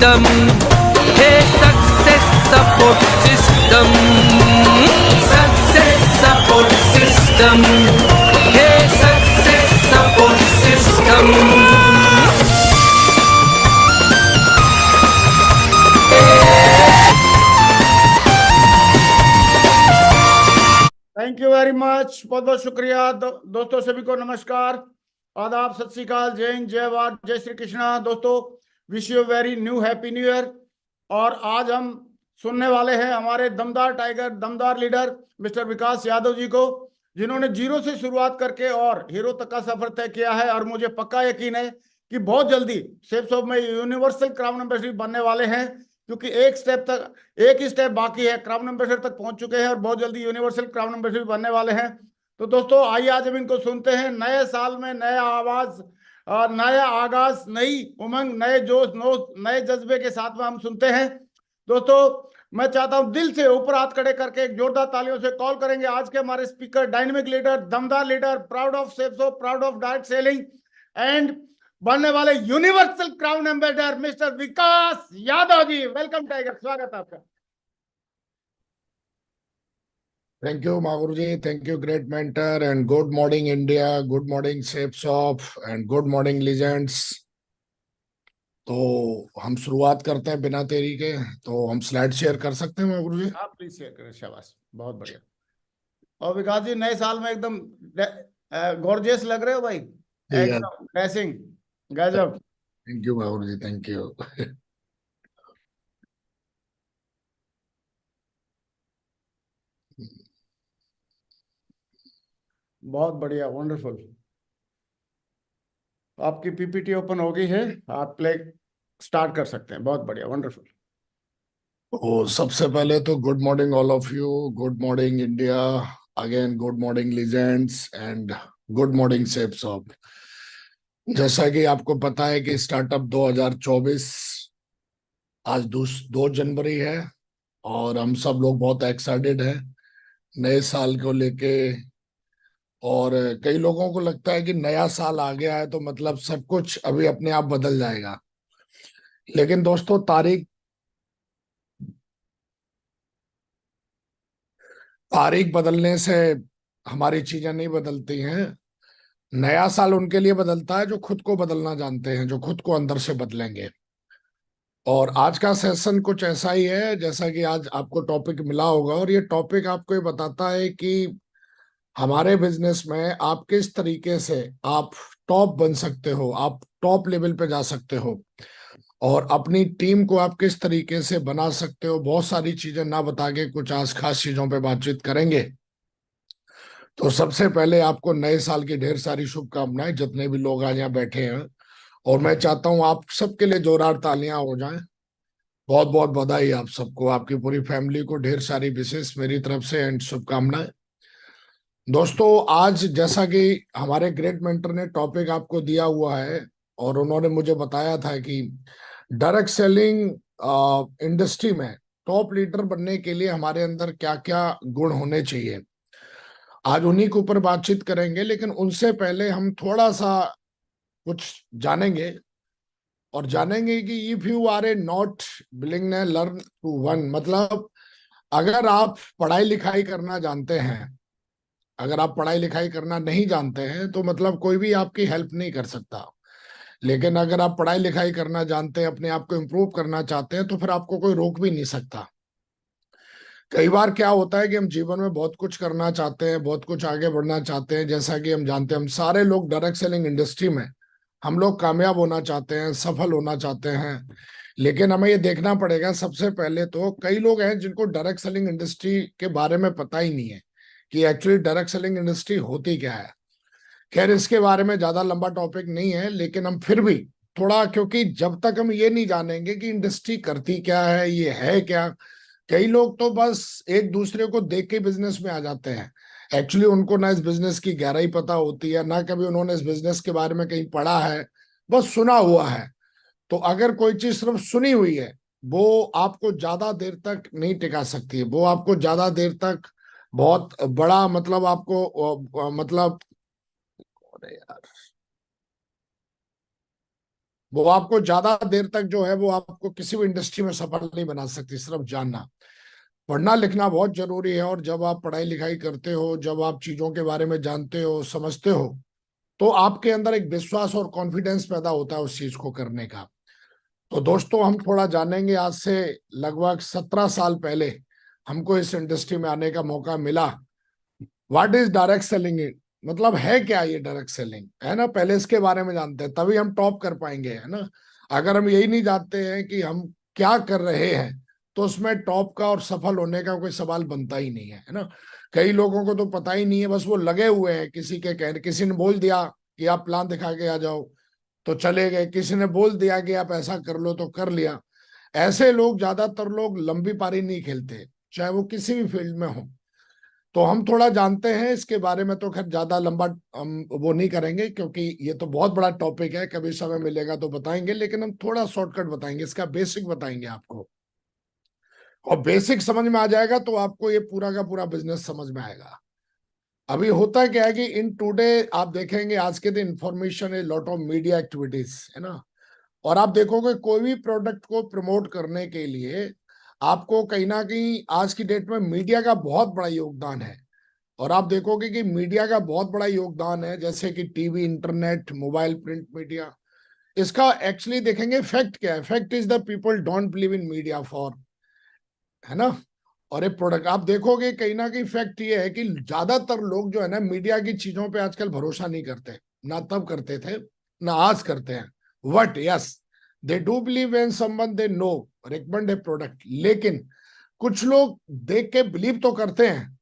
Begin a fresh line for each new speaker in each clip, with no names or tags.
system. Hey, success support system. Success support system. Hey, success support system.
Thank you very much. बहुत बहुत शुक्रिया। दोस्तों सभी को नमस्कार, आदाब, सत श्री अकाल, जय हिंद, जय भारत, जय श्री कृष्णा। दोस्तों wish you very new happy new year. और आज हम सुनने वाले हैं हमारे दमदार टाइगर, दमदार लीडर मिस्टर विकास यादव जी को, जिन्होंने जीरो से शुरुआत करके और हीरो तक का सफर तय किया है। और मुझे पक्का यकीन है कि बहुत जल्दी सेफ शॉप में यूनिवर्सल क्राउन एम्बेसडर बनने वाले हैं, क्योंकि एक ही स्टेप बाकी है। क्राउन एम्बेसडर तक पहुंच चुके हैं और बहुत जल्दी यूनिवर्सल क्राउन एम्बेसडर बनने वाले हैं। तो दोस्तों आइए आज हम इनको सुनते हैं। नए साल में नया आवाज और नया आगाज, नई उमंग, नए जोश, नए जज्बे के साथ में हम सुनते हैं। दोस्तों मैं चाहता हूं दिल से ऊपर हाथ खड़े करके एक जोरदार तालियों से कॉल करेंगे आज के हमारे स्पीकर, डायनेमिक लीडर, दमदार leader, proud of Safe Shop, proud of direct selling and बनने वाले universal crown ambassador mister Vikas Yadav ji. Welcome tiger, स्वागत है आपका।
Thank you Maguru ji, thank you great mentor, and good morning India, good morning Safe Shop, and good morning legends. तो हम शुरुआत करते हैं बिना देरी के। तो हम स्लाइड शेयर कर सकते हैं मागुरु जी?
आप प्लीज शेयर करें। शाबाश, बहुत बढ़िया। और विकास जी नए साल में एकदम गॉर्जियस लग रहे हो भाई, एकदम ड्रेसिंग गजब।
Thank you Maguru ji, thank you.
बहुत बढ़िया, वंडरफुल। आपकी पीपीटी ओपन हो गई है, आप प्ले स्टार्ट कर सकते हैं। बहुत बढ़िया, वंडरफुल।
तो सबसे पहले तो good morning all of you, good morning India, again good morning legends, and good morning Safe shop. जैसा कि आपको पता है कि स्टार्टअप 2024 आज 2 जनवरी है और हम सब लोग बहुत एक्साइटेड हैं नए साल को लेके। और कई लोगों को लगता है कि नया साल आ गया है तो मतलब सब कुछ अभी अपने आप बदल जाएगा। लेकिन दोस्तों तारीख बदलने से हमारी चीजें नहीं बदलती हैं। नया साल उनके लिए बदलता है जो खुद को बदलना जानते हैं, जो खुद को अंदर से बदलेंगे। और आज का सेशन कुछ ऐसा ही है जैसा कि आज आपको टॉपिक मिला होगा, और ये टॉपिक आपको ये बताता है कि हमारे बिजनेस में आप किस तरीके से आप टॉप बन सकते हो, आप टॉप लेवल पे जा सकते हो, और अपनी टीम को आप किस तरीके से बना सकते हो। बहुत सारी चीजें ना बता के कुछ आज खास चीजों पे बातचीत करेंगे। तो सबसे पहले आपको नए साल की ढेर सारी शुभकामनाएं, जितने भी लोग आज यहाँ बैठे हैं। और मैं चाहता हूँ आप सबके लिए जोरदार तालियां हो जाएं। बहुत बहुत बधाई आप सबको, आपकी पूरी फैमिली को ढेर सारी विशेष मेरी तरफ से एंड शुभकामनाएं। दोस्तों आज जैसा कि हमारे ग्रेट मेंटर ने टॉपिक आपको दिया हुआ है और उन्होंने मुझे बताया था कि डायरेक्ट सेलिंग इंडस्ट्री में टॉप लीडर बनने के लिए हमारे अंदर क्या क्या गुण होने चाहिए, आज उन्हीं के ऊपर बातचीत करेंगे। लेकिन उनसे पहले हम थोड़ा सा कुछ जानेंगे, और जानेंगे कि if you are a not willing learn to one, मतलब अगर आप पढ़ाई लिखाई करना जानते हैं, अगर आप पढ़ाई लिखाई करना नहीं जानते हैं तो मतलब कोई भी आपकी हेल्प नहीं कर सकता। लेकिन अगर आप पढ़ाई लिखाई करना जानते हैं, अपने आप को इम्प्रूव करना चाहते हैं, तो फिर आपको कोई रोक भी नहीं सकता। कई बार क्या होता है कि हम जीवन में बहुत कुछ करना चाहते हैं, बहुत कुछ आगे बढ़ना चाहते हैं। जैसा कि हम जानते हैं, हम सारे लोग डायरेक्ट सेलिंग इंडस्ट्री में हम लोग कामयाब होना चाहते हैं, सफल होना चाहते हैं। लेकिन हमें ये देखना पड़ेगा सबसे पहले तो कई लोग हैं जिनको डायरेक्ट सेलिंग इंडस्ट्री के बारे में पता ही नहीं है कि एक्चुअली डायरेक्ट सेलिंग इंडस्ट्री होती क्या है। खैर इसके बारे में ज्यादा लंबा टॉपिक नहीं है, लेकिन हम फिर भी थोड़ा, क्योंकि जब तक हम ये नहीं जानेंगे कि इंडस्ट्री करती क्या है, ये है क्या। कई लोग तो बस एक दूसरे को देख के बिजनेस में आ जाते हैं। एक्चुअली उनको ना इस बिजनेस की गहराई पता होती है, ना कभी उन्होंने इस बिजनेस के बारे में कहीं पढ़ा है, बस सुना हुआ है। तो अगर कोई चीज सिर्फ सुनी हुई है वो आपको ज्यादा देर तक नहीं टिका सकती है, वो आपको ज्यादा देर तक बहुत बड़ा मतलब आपको मतलब, अरे यार वो आपको ज्यादा देर तक जो है वो आपको किसी भी इंडस्ट्री में सफल नहीं बना सकती। सिर्फ जानना, पढ़ना लिखना बहुत जरूरी है, और जब आप पढ़ाई लिखाई करते हो, जब आप चीजों के बारे में जानते हो, समझते हो, तो आपके अंदर एक विश्वास और कॉन्फिडेंस पैदा होता है उस चीज को करने का। तो दोस्तों, हम थोड़ा जानेंगे। आज से लगभग 17 साल पहले हमको इस इंडस्ट्री में आने का मौका मिला। व्हाट इज डायरेक्ट सेलिंग, मतलब है क्या ये डायरेक्ट सेलिंग, है ना। पहले इसके बारे में जानते हैं, तभी हम टॉप कर पाएंगे, है ना। अगर हम यही नहीं जानते हैं कि हम क्या कर रहे हैं, तो उसमें टॉप का और सफल होने का कोई सवाल बनता ही नहीं है ना। कई लोगों को तो पता ही नहीं है, बस वो लगे हुए हैं किसी के कहने, किसी ने बोल दिया कि आप प्लान दिखा के आ जाओ तो चले गए, किसी ने बोल दिया कि आप ऐसा कर लो तो कर लिया। ऐसे लोग, ज्यादातर लोग लंबी पारी नहीं खेलते, चाहे वो किसी भी फील्ड में हो। तो हम थोड़ा जानते हैं इसके बारे में, तो खैर ज्यादा लंबा हम वो नहीं करेंगे, क्योंकि ये तो बहुत बड़ा टॉपिक है, कभी समय मिलेगा तो बताएंगे, लेकिन हम थोड़ा शॉर्टकट बताएंगे, इसका बेसिक बताएंगे आपको। और बेसिक समझ में आ जाएगा तो आपको ये पूरा का पूरा बिजनेस समझ में आएगा। अभी होता क्या है कि इन टुडे आप देखेंगे, आज के दिन information is lot of media activities, है ना। और आप देखोगे कोई भी प्रोडक्ट को प्रमोट करने के लिए आपको कहीं ना कहीं आज की डेट में मीडिया का बहुत बड़ा योगदान है। और आप देखोगे कि मीडिया का बहुत बड़ा योगदान है, जैसे कि TV, internet, mobile, print media. इसका एक्चुअली देखेंगे फैक्ट क्या है। Fact is the people don't believe in media for, है ना। और एक प्रोडक्ट आप देखोगे कहीं ना कहीं फैक्ट ये है कि ज्यादातर लोग जो है ना, मीडिया की चीजों पे आजकल भरोसा नहीं करते। ना तब करते थे, ना आज करते हैं। What yes, they do believe when someone they know recommend A product. लेकिन कुछ लोग देख के बिलीव तो करते हैं,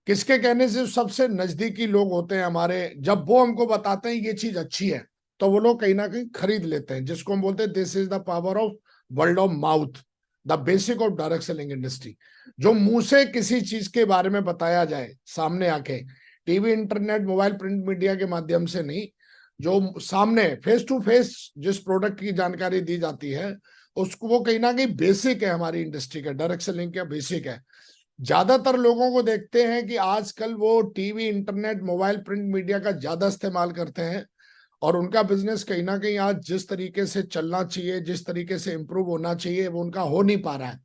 किसके कहने से? सबसे नजदीकी लोग होते हैं हमारे, जब वो हमको बताते हैं ये चीज अच्छी है, तो वो लोग कहीं ना कहीं खरीद लेते हैं, जिसको हम बोलते हैं this is the power of world of mouth, the basic of direct selling industry. जो मुंह से किसी चीज के बारे में बताया जाए सामने आके, TV, internet, mobile, print media के माध्यम से नहीं, जो सामने फेस टू फेस जिस प्रोडक्ट की जानकारी दी जाती है, उसको, वो कहीं ना कहीं बेसिक है हमारी इंडस्ट्री का, डायरेक्ट सेलिंग का बेसिक है। ज्यादातर लोगों को देखते हैं कि आजकल वो TV, internet, mobile, print media का ज्यादा इस्तेमाल करते हैं, और उनका बिजनेस कहीं ना कहीं आज जिस तरीके से चलना चाहिए, जिस तरीके से इंप्रूव होना चाहिए, वो उनका हो नहीं पा रहा है।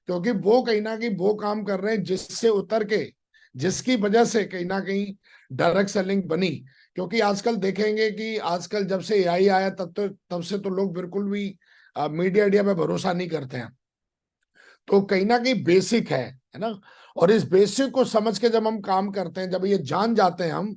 क्योंकि वो कहीं ना कहीं वो काम कर रहे हैं जिससे उतर के, जिसकी वजह से कहीं ना कहीं डायरेक्ट सेलिंग बनी। क्योंकि आजकल देखेंगे कि आजकल जब से एआई आया, तब से तो लोग बिल्कुल भी मीडिया पे भरोसा नहीं करते हैं। तो कहीं ना कहीं बेसिक है ना। और इस बेसिक को समझ के जब हम काम करते हैं, जब ये जान जाते हैं हम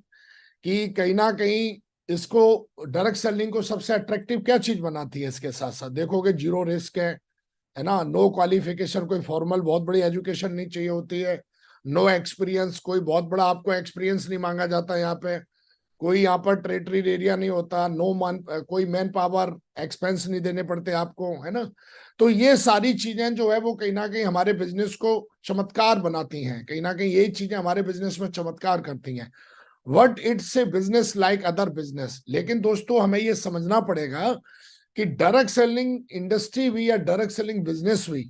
कि कहीं ना कहीं इसको, डायरेक्ट सेलिंग को सबसे अट्रैक्टिव क्या चीज बनाती है, इसके साथ साथ देखोगे जीरो रिस्क है ना। नो क्वालिफिकेशन, कोई फॉर्मल बहुत बड़ी एजुकेशन नहीं चाहिए होती है। नो एक्सपीरियंस, कोई बहुत बड़ा आपको एक्सपीरियंस नहीं मांगा जाता यहाँ पे। कोई यहाँ पर टेरिटरी एरिया नहीं होता। कोई मैन पावर एक्सपेंस नहीं देने पड़ते आपको, है ना। तो ये सारी चीजें जो है वो कहीं ना कहीं हमारे बिजनेस को चमत्कार बनाती हैं। कहीं ना कहीं यही चीजें हमारे बिजनेस में चमत्कार करती हैं। What it's a business like other business. लेकिन दोस्तों, हमें ये समझना पड़ेगा कि डायरेक्ट सेलिंग इंडस्ट्री भी या डायरेक्ट सेलिंग बिजनेस भी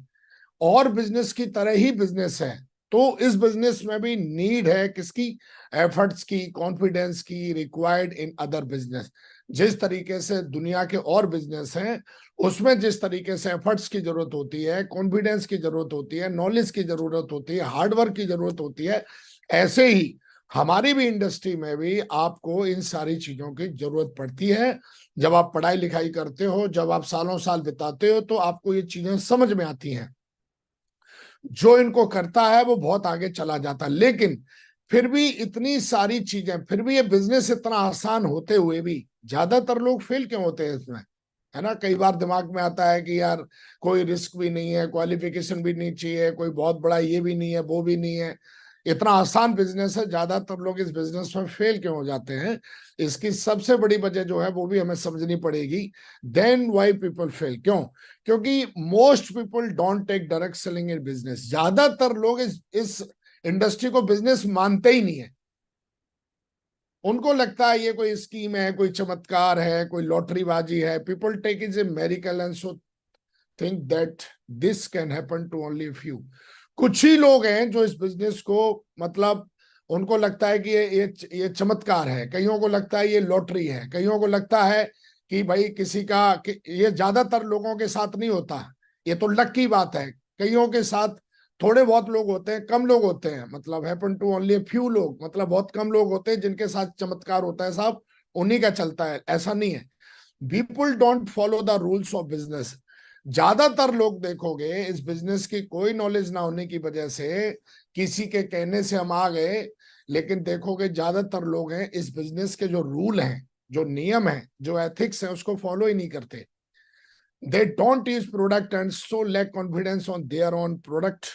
और बिजनेस की तरह ही बिजनेस है। तो इस बिजनेस में भी नीड है किसकी? एफर्ट्स की, कॉन्फिडेंस की, रिक्वायर्ड इन अदर बिजनेस। जिस तरीके से दुनिया के और बिजनेस हैं, उसमें जिस तरीके से एफर्ट्स की जरूरत होती है, कॉन्फिडेंस की जरूरत होती है, नॉलेज की जरूरत होती है, हार्डवर्क की जरूरत होती है, ऐसे ही हमारी भी इंडस्ट्री में भी आपको इन सारी चीजों की जरूरत पड़ती है। जब आप पढ़ाई लिखाई करते हो, जब आप सालों साल बिताते हो, तो आपको ये चीजें समझ में आती हैं। जो इनको करता है वो बहुत आगे चला जाता है। लेकिन फिर भी इतनी सारी चीजें, फिर भी ये बिजनेस इतना आसान होते हुए भी ज्यादातर लोग फेल क्यों होते हैं इसमें, है ना। कई बार दिमाग में आता है कि यार कोई रिस्क भी नहीं है, क्वालिफिकेशन भी नहीं चाहिए, कोई बहुत बड़ा ये भी नहीं है, वो भी नहीं है, इतना आसान बिजनेस है। ज्यादातर लोग इस बिजनेस में फेल क्यों हो जाते हैं? इसकी सबसे बड़ी वजह जो है वो भी हमें समझनी पड़ेगी। देन व्हाई पीपल फेल, क्यों? क्योंकि most people don't take direct selling in business. ज्यादातर लोग इस इंडस्ट्री को बिजनेस मानते ही नहीं है। उनको लगता है ये कोई स्कीम है, कोई चमत्कार है, कोई लॉटरीबाजी है। People take is a miracle and so think that this can happen to only few. कुछ ही लोग हैं जो इस बिजनेस को, मतलब उनको लगता है कि ये चमत्कार है, कईयों को लगता है ये लॉटरी है, कईयों को लगता है कि भाई किसी का कि ये ज्यादातर लोगों के साथ नहीं होता, ये तो लक की बात है। कईयों के साथ थोड़े बहुत लोग होते हैं, कम लोग होते हैं, मतलब happen to only a few लोग, मतलब बहुत कम लोग होते हैं जिनके साथ चमत्कार होता है साहब, उन्हीं का चलता है, ऐसा नहीं है। People don't follow the rules of business. ज्यादातर लोग देखोगे इस बिजनेस की कोई नॉलेज ना होने की वजह से, किसी के कहने से हम आ गए, लेकिन देखोगे ज्यादातर लोग हैं इस बिजनेस के जो रूल हैं, जो नियम है, जो एथिक्स है, उसको फॉलो ही नहीं करते। They don't use product and so lack confidence on their own product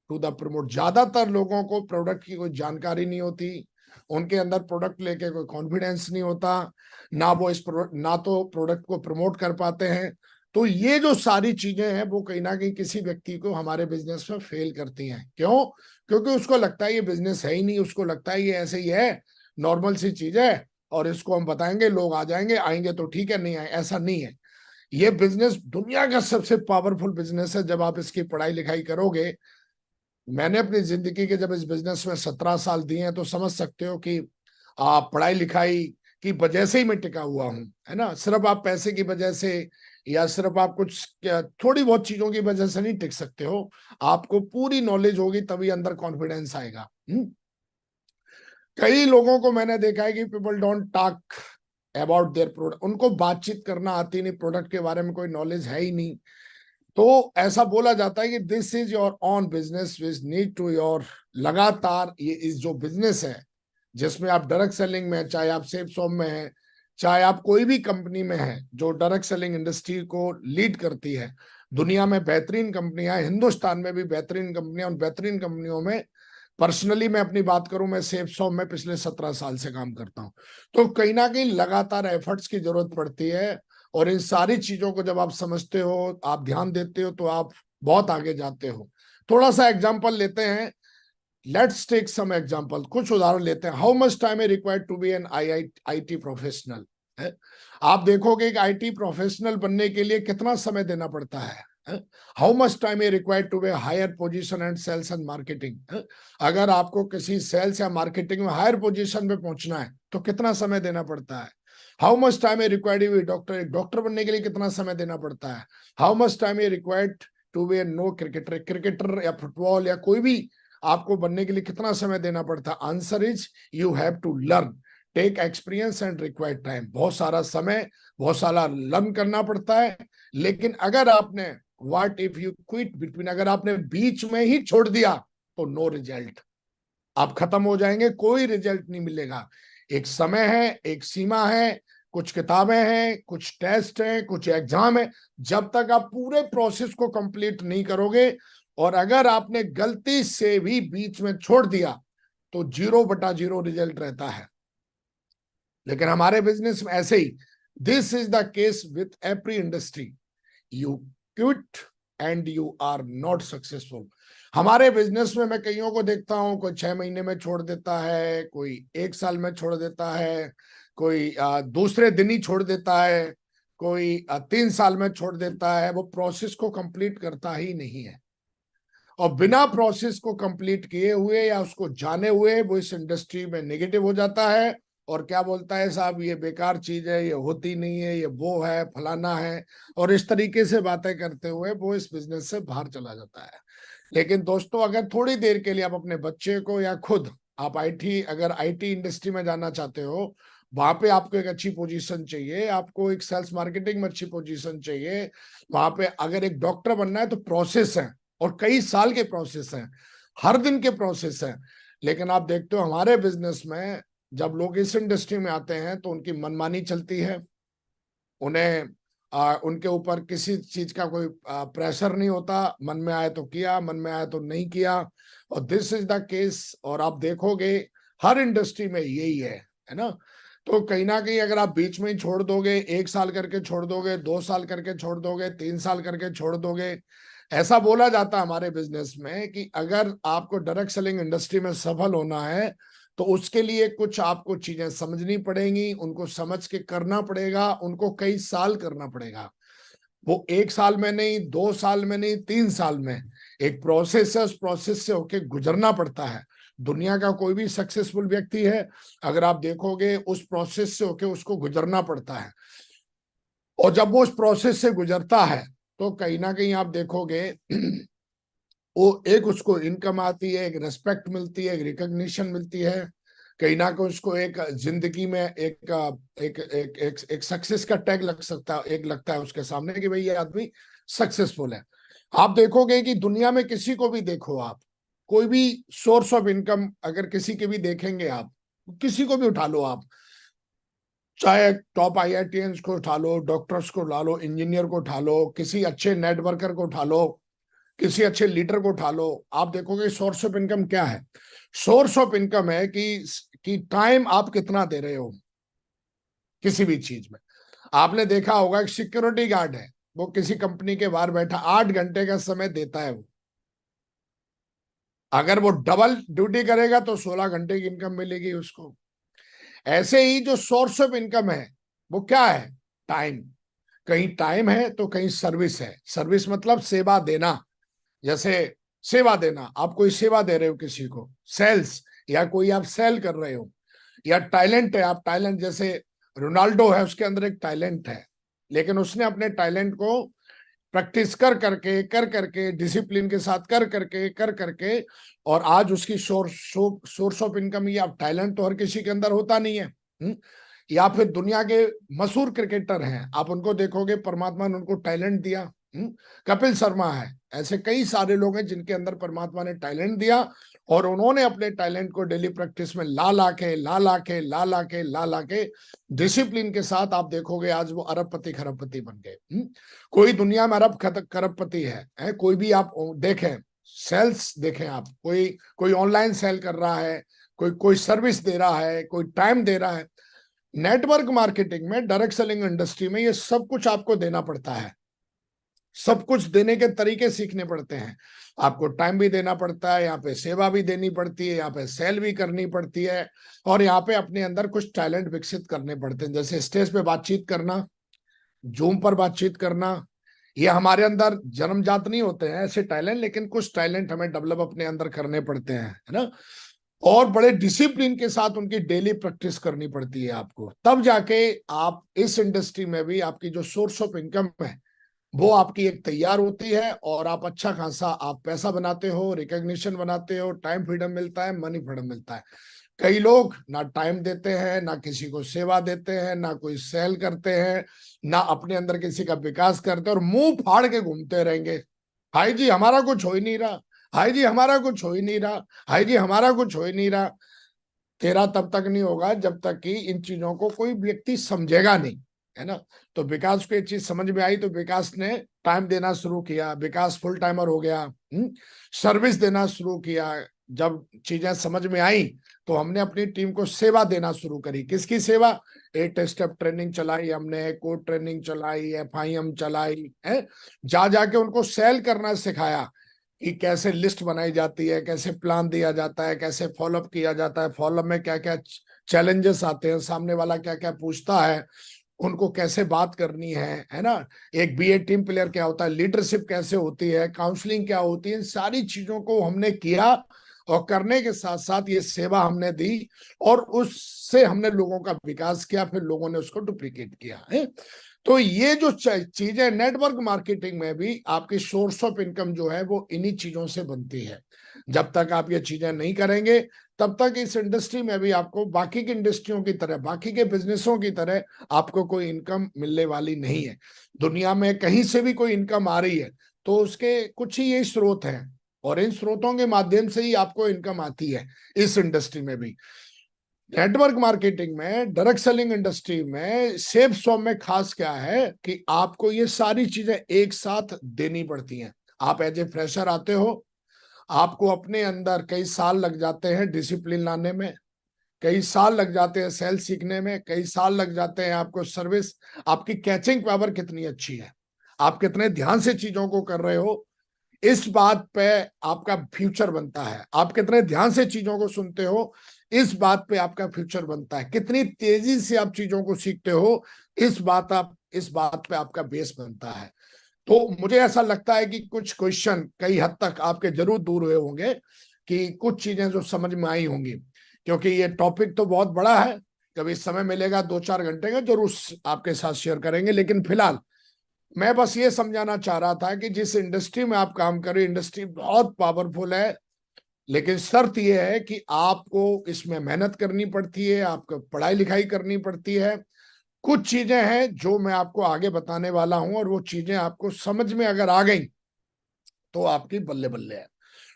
to the promote. ज्यादातर लोगों को प्रोडक्ट की कोई जानकारी नहीं होती, उनके अंदर प्रोडक्ट लेके कोई कॉन्फिडेंस नहीं होता, ना वो ना तो प्रोडक्ट को प्रमोट कर पाते हैं। तो ये जो सारी चीजें हैं वो कहीं ना कहीं किसी व्यक्ति को हमारे बिजनेस में फेल करती हैं। क्यों? क्योंकि उसको लगता है ये बिजनेस है ही नहीं, उसको लगता है ये ऐसे ही है, नॉर्मल सी चीज है, और इसको हम बताएंगे लोग आ जाएंगे, आएंगे तो ठीक है, नहीं आए ऐसा नहीं है। ये बिजनेस दुनिया का सबसे पावरफुल बिजनेस है। जब आप इसकी पढ़ाई लिखाई करोगे, मैंने अपनी जिंदगी के जब इस बिजनेस में 17 साल दिए हैं, तो समझ सकते हो कि आप पढ़ाई लिखाई की वजह से ही मैं टिका हुआ हूं, है ना। सिर्फ आप पैसे की वजह से या सिर्फ आप कुछ थोड़ी बहुत चीजों की वजह से नहीं टिक सकते हो। आपको पूरी नॉलेज होगी तभी अंदर कॉन्फिडेंस आएगा। कई लोगों को मैंने देखा है कि people don't talk about their product, उनको बातचीत करना आती नहीं, प्रोडक्ट के बारे में कोई नॉलेज है ही नहीं। तो ऐसा बोला जाता है कि this is your own business which need to your, लगातार ये इस जो बिजनेस है जिसमें आप डायरेक्ट सेलिंग में, चाहे आप सेफ शॉप में है, चाहे आप कोई भी कंपनी में है जो डायरेक्ट सेलिंग इंडस्ट्री को लीड करती है, दुनिया में बेहतरीन कंपनियां, हिंदुस्तान में भी बेहतरीन कंपनियां, उन बेहतरीन कंपनियों में पर्सनली मैं अपनी बात करूं, मैं सेफ शॉप में पिछले 17 साल से काम करता हूं। तो कहीं ना कहीं लगातार एफर्ट्स की जरूरत पड़ती है, और इन सारी चीजों को जब आप समझते हो, आप ध्यान देते हो, तो आप बहुत आगे जाते हो। थोड़ा सा एग्जांपल लेते हैं, लेट्स टेक सम एग्जांपल, कुछ उदाहरण लेते हैं। हाउ मच टाइम है required to be an IT professional. आप देखोगे कि आईटी प्रोफेशनल बनने के लिए कितना समय देना पड़ता है। हाउ मच टाइम है required to be higher position and sales and marketing. अगर आपको किसी सेल्स या मार्केटिंग में हायर पोजीशन पे पहुंचना है तो कितना समय देना पड़ता है। हाउ मच टाइम है रिक्वायर्ड डॉक्टर, एक डॉक्टर बनने के लिए कितना समय देना पड़ता है। हाउ मच टाइम है required to be no cricketer, cricketer या फुटबॉल या कोई भी आपको बनने के लिए कितना समय देना पड़ता है। Answer is you have to learn, take experience and required time. बहुत सारा समय, बहुत सारा लर्न करना पड़ता है। लेकिन अगर आपने what if you quit between, अगर आपने बीच में ही छोड़ दिया तो नो रिजल्ट, आप खत्म हो जाएंगे, कोई रिजल्ट नहीं मिलेगा। एक समय है, एक सीमा है, कुछ किताबें हैं, कुछ टेस्ट हैं, कुछ एग्जाम है। जब तक आप पूरे प्रोसेस को कंप्लीट नहीं करोगे, और अगर आपने गलती से भी बीच में छोड़ दिया तो 0/0 रिजल्ट रहता है। लेकिन हमारे बिजनेस में ऐसे ही, this is the case with every industry, you quit and you are not successful. हमारे बिजनेस में मैं कईयों को देखता हूं, कोई 6 महीने में छोड़ देता है, कोई 1 साल में छोड़ देता है, कोई दूसरे दिन ही छोड़ देता है, कोई 3 साल में छोड़ देता है। वो प्रोसेस को कंप्लीट करता ही नहीं है, और बिना प्रोसेस को कंप्लीट किए हुए या उसको जाने हुए वो इस इंडस्ट्री में नेगेटिव हो जाता है, और क्या बोलता है, साहब ये बेकार चीज है, ये होती नहीं है, ये वो है, फलाना है, और इस तरीके से बातें करते हुए वो इस बिजनेस से बाहर चला जाता है। लेकिन दोस्तों, अगर थोड़ी देर के लिए आप अपने बच्चे को या खुद आप अगर आईटी इंडस्ट्री में जाना चाहते हो, वहां पे आपको एक अच्छी पोजीशन चाहिए, आपको एक सेल्स मार्केटिंग में अच्छी पोजीशन चाहिए, वहां पे अगर एक डॉक्टर बनना है तो प्रोसेस है, और कई साल के प्रोसेस हैं, हर दिन के प्रोसेस हैं। लेकिन आप देखते हो हमारे बिजनेस में जब लोग इस इंडस्ट्री में आते हैं तो उनकी मनमानी चलती है, उन्हें उनके ऊपर किसी चीज का कोई प्रेशर नहीं होता, मन में आए तो किया, मन में आए तो नहीं किया, और दिस इज द केस। और आप देखोगे हर इंडस्ट्री में यही है ना। तो कहीं ना कहीं अगर आप बीच में ही छोड़ दोगे, 1 साल करके छोड़ दोगे, 2 साल करके छोड़ दोगे, 3 साल करके छोड़ दोगे, ऐसा बोला जाता है हमारे बिजनेस में कि अगर आपको डायरेक्ट सेलिंग इंडस्ट्री में सफल होना है तो उसके लिए कुछ आपको चीजें समझनी पड़ेंगी, उनको समझ के करना पड़ेगा, उनको कई साल करना पड़ेगा। वो 1 साल में नहीं, 2 साल में नहीं, 3 साल में एक प्रोसेस है, उस प्रोसेस से होके गुजरना पड़ता है। दुनिया का कोई भी सक्सेसफुल व्यक्ति है, अगर आप देखोगे उस प्रोसेस से होके उसको गुजरना पड़ता है। और जब वो उस प्रोसेस से गुजरता है तो कहीं ना कहीं आप देखोगे वो एक उसको इनकम आती है, एक रेस्पेक्ट मिलती है, एक रिकॉग्निशन मिलती है, कहीं ना कहीं उसको एक जिंदगी में एक एक एक एक, एक सक्सेस का टैग लग सकता है, एक लगता है उसके सामने कि भाई ये आदमी सक्सेसफुल है। आप देखोगे कि दुनिया में किसी को भी देखो, आप कोई भी सोर्स ऑफ इनकम अगर किसी के भी देखेंगे, आप किसी को भी उठा लो, आप चाहे टॉप आईआईटीएंस को उठा लो, डॉक्टर्स को उठा लो, इंजीनियर को उठा लो, किसी अच्छे नेटवर्कर को उठा लो, किसी अच्छे लीडर को उठा लो, आप देखोगे सोर्स ऑफ इनकम क्या है। सोर्स ऑफ इनकम है कि टाइम आप कितना दे रहे हो किसी भी चीज में। आपने देखा होगा एक सिक्योरिटी गार्ड है, वो किसी कंपनी के बाहर बैठा 8 घंटे का समय देता है वो, अगर वो डबल ड्यूटी करेगा तो 16 घंटे की इनकम मिलेगी उसको। ऐसे ही जो सोर्स ऑफ इनकम है वो क्या है, टाइम। कहीं टाइम है तो कहीं सर्विस है। सर्विस मतलब सेवा देना, जैसे सेवा देना, आप कोई सेवा दे रहे हो किसी को, सेल्स, या कोई आप सेल कर रहे हो, या टैलेंट है, आप टैलेंट, जैसे रोनाल्डो है उसके अंदर एक टैलेंट है, लेकिन उसने अपने टैलेंट को प्रैक्टिस कर करके डिसिप्लिन के साथ कर करके और आज उसकी सोर्स ऑफ इनकम, ये अब टैलेंट तो हर किसी के अंदर होता नहीं है। या फिर दुनिया के मशहूर क्रिकेटर हैं, आप उनको देखोगे परमात्मा ने उनको टैलेंट दिया। कपिल शर्मा है, ऐसे कई सारे लोग हैं जिनके अंदर परमात्मा ने टैलेंट दिया और उन्होंने अपने टैलेंट को डेली प्रैक्टिस में ला के डिसिप्लिन के साथ आप देखोगे आज वो अरबपति खरबपति बन गए। कोई दुनिया में अरब खरबपति है, कोई भी आप देखें, सेल्स देखें आप, कोई ऑनलाइन सेल कर रहा है, कोई सर्विस दे रहा है, कोई टाइम दे रहा है। नेटवर्क मार्केटिंग में, डायरेक्ट सेलिंग इंडस्ट्री में ये सब कुछ आपको देना पड़ता है। सब कुछ देने के तरीके सीखने पड़ते हैं। आपको टाइम भी देना पड़ता है, यहाँ पे सेवा भी देनी पड़ती है, यहाँ पे सेल भी करनी पड़ती है, और यहाँ पे अपने अंदर कुछ टैलेंट विकसित करने पड़ते हैं, जैसे स्टेज पे बातचीत करना, जूम पर बातचीत करना। ये हमारे अंदर जन्मजात नहीं होते हैं ऐसे टैलेंट, लेकिन कुछ टैलेंट हमें डेवलप अपने अंदर करने पड़ते हैं, है ना। और बड़े डिसिप्लिन के साथ उनकी डेली प्रैक्टिस करनी पड़ती है आपको, तब जाके आप इस इंडस्ट्री में भी आपकी जो सोर्स ऑफ इनकम है वो आपकी एक तैयार होती है, और आप अच्छा खासा आप पैसा बनाते हो, रिकॉग्निशन बनाते हो, टाइम फ्रीडम मिलता है, मनी फ्रीडम मिलता है। कई लोग ना टाइम देते हैं, ना किसी को सेवा देते हैं, ना कोई सेल करते हैं, ना अपने अंदर किसी का विकास करते हैं, और मुंह फाड़ के घूमते रहेंगे, हाय जी हमारा कुछ हो ही नहीं रहा, हाय जी हमारा कुछ हो ही नहीं रहा, हाय जी हमारा कुछ हो ही नहीं रहा। तेरा तब तक नहीं होगा जब तक कि इन चीजों को कोई व्यक्ति समझेगा नहीं, है ना। तो विकास को एक चीज समझ में आई तो विकास ने टाइम देना शुरू किया, विकास फुल टाइमर हो गया, सर्विस देना शुरू किया। जब चीजें समझ में आई तो हमने अपनी टीम को सेवा देना शुरू करी। किसकी सेवा? 8 स्टेप ट्रेनिंग चलाई हमने, कोड ट्रेनिंग चलाई, FIM चलाई है, जा जाके उनको सेल करना सिखाया कि कैसे लिस्ट बनाई जाती है, कैसे प्लान दिया जाता है, कैसे फॉलोअप किया जाता है, फॉलोअप में क्या क्या चैलेंजेस आते हैं, सामने वाला क्या क्या पूछता है, उनको कैसे बात करनी है ना। एक BA टीम प्लेयर क्या होता है, लीडरशिप कैसे होती है, काउंसलिंग क्या होती है, इन सारी चीजों को हमने किया, और करने के साथ साथ ये सेवा हमने दी, और उससे हमने लोगों का विकास किया, फिर लोगों ने उसको डुप्लीकेट किया है। तो ये जो चीजें नेटवर्क मार्केटिंग में भी आपकी सोर्स ऑफ इनकम जो है वो इन्हीं चीजों से बनती है। जब तक आप ये चीजें नहीं करेंगे तब तक इस इंडस्ट्री में भी आपको बाकी की इंडस्ट्रियों की तरह, बाकी के बिजनेसों की तरह आपको कोई इनकम मिलने वाली नहीं है। दुनिया में कहीं से भी कोई इनकम आ रही है तो उसके कुछ ही ये स्रोत हैं, और इन स्रोतों के माध्यम से ही आपको इनकम आती है इस इंडस्ट्री में भी। नेटवर्क मार्केटिंग में, डायरेक्ट सेलिंग इंडस्ट्री में, सेफ शॉप में खास क्या है कि आपको ये सारी चीजें एक साथ देनी पड़ती हैं। आप एज ए फ्रेशर आते हो, आपको अपने अंदर कई साल लग जाते हैं डिसिप्लिन लाने में, कई साल लग जाते हैं सेल सीखने में, कई साल लग जाते हैं आपको सर्विस। आपकी कैचिंग पावर कितनी अच्छी है, आप कितने ध्यान से चीजों को कर रहे हो, इस बात पे आपका फ्यूचर बनता है। आप कितने ध्यान से चीजों को सुनते हो, इस बात पे आपका फ्यूचर बनता है। कितनी तेजी से आप चीजों को सीखते हो, इस बात पे आपका बेस बनता है। तो मुझे ऐसा लगता है कि कुछ क्वेश्चन कई हद तक आपके जरूर दूर हुए होंगे, कि कुछ चीजें जो समझ में आई होंगी, क्योंकि ये टॉपिक तो बहुत बड़ा है, कभी समय मिलेगा 2-4 घंटे का जरूर आपके साथ शेयर करेंगे। लेकिन फिलहाल मैं बस ये समझाना चाह रहा था कि जिस इंडस्ट्री में आप काम कर रहे हो, इंडस्ट्री बहुत पावरफुल है, लेकिन शर्त यह है कि आपको इसमें मेहनत करनी पड़ती है, आपको पढ़ाई लिखाई करनी पड़ती है। कुछ चीजें हैं जो मैं आपको आगे बताने वाला हूं, और वो चीजें आपको समझ में अगर आ गई तो आपकी बल्ले बल्ले है।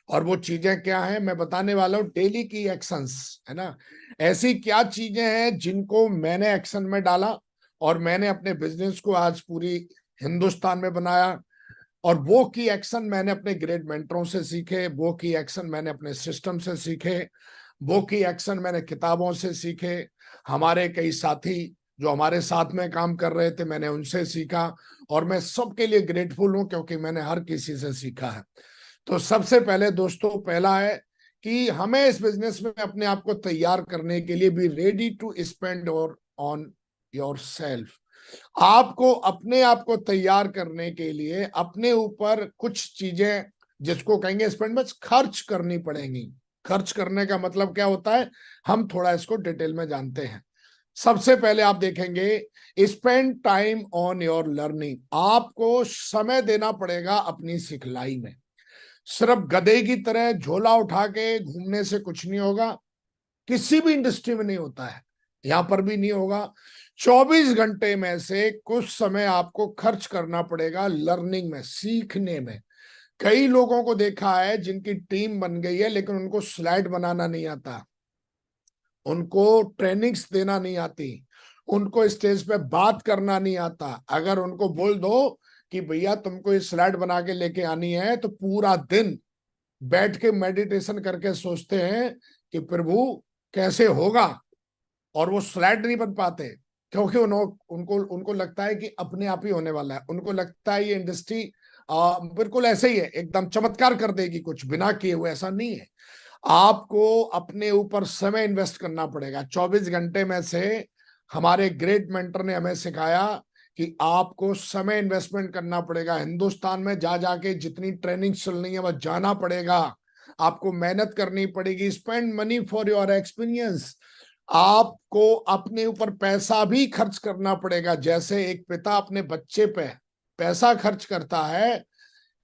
और वो चीजें क्या हैं मैं बताने वाला हूँ, डेली की एक्शंस है ना। ऐसी क्या चीजें हैं जिनको मैंने एक्शन में डाला और मैंने अपने बिजनेस को आज पूरी हिंदुस्तान में बनाया। और वो की एक्शन मैंने अपने ग्रेट मेंटरों से सीखे, वो की एक्शन मैंने अपने सिस्टम से सीखे, वो की एक्शन मैंने किताबों से सीखे, हमारे कई साथी जो हमारे साथ में काम कर रहे थे मैंने उनसे सीखा। और मैं सबके लिए ग्रेटफुल हूं क्योंकि मैंने हर किसी से सीखा है। तो सबसे पहले दोस्तों, पहला है कि हमें इस बिजनेस में अपने आप को तैयार करने के लिए बी रेडी टू स्पेंड और ऑन योर सेल्फ। आपको अपने आप को तैयार करने के लिए अपने ऊपर कुछ चीजें, जिसको कहेंगे स्पेंड, बस खर्च करनी पड़ेंगी। खर्च करने का मतलब क्या होता है, हम थोड़ा इसको डिटेल में जानते हैं। सबसे पहले आप देखेंगे spend time on your learning. आपको समय देना पड़ेगा अपनी सिखलाई में। सिर्फ गधे की तरह झोला उठा के घूमने से कुछ नहीं होगा, किसी भी इंडस्ट्री में नहीं होता है, यहां पर भी नहीं होगा। 24 घंटे में से कुछ समय आपको खर्च करना पड़ेगा लर्निंग में, सीखने में। कई लोगों को देखा है जिनकी टीम बन गई है लेकिन उनको स्लाइड बनाना नहीं आता, उनको ट्रेनिंग्स देना नहीं आती, उनको स्टेज पे बात करना नहीं आता। अगर उनको बोल दो कि भैया तुमको ये स्लाइड बना के लेके आनी है, तो पूरा दिन बैठ के मेडिटेशन करके सोचते हैं कि प्रभु कैसे होगा, और वो स्लाइड नहीं बन पाते क्योंकि उनको उनको लगता है कि अपने आप ही होने वाला है। उनको लगता है ये इंडस्ट्री बिल्कुल ऐसे ही है, एकदम चमत्कार कर देगी कुछ बिना किए हुए। ऐसा नहीं है। आपको अपने ऊपर समय इन्वेस्ट करना पड़ेगा। 24 घंटे में से हमारे ग्रेट मेंटर ने हमें सिखाया कि आपको समय इन्वेस्टमेंट करना पड़ेगा। हिंदुस्तान में जा जाके जितनी ट्रेनिंग चल रही है वह जाना पड़ेगा, आपको मेहनत करनी पड़ेगी। Spend money for your experience. आपको अपने ऊपर पैसा भी खर्च करना पड़ेगा। जैसे एक पिता अपने बच्चे पे पैसा खर्च करता है,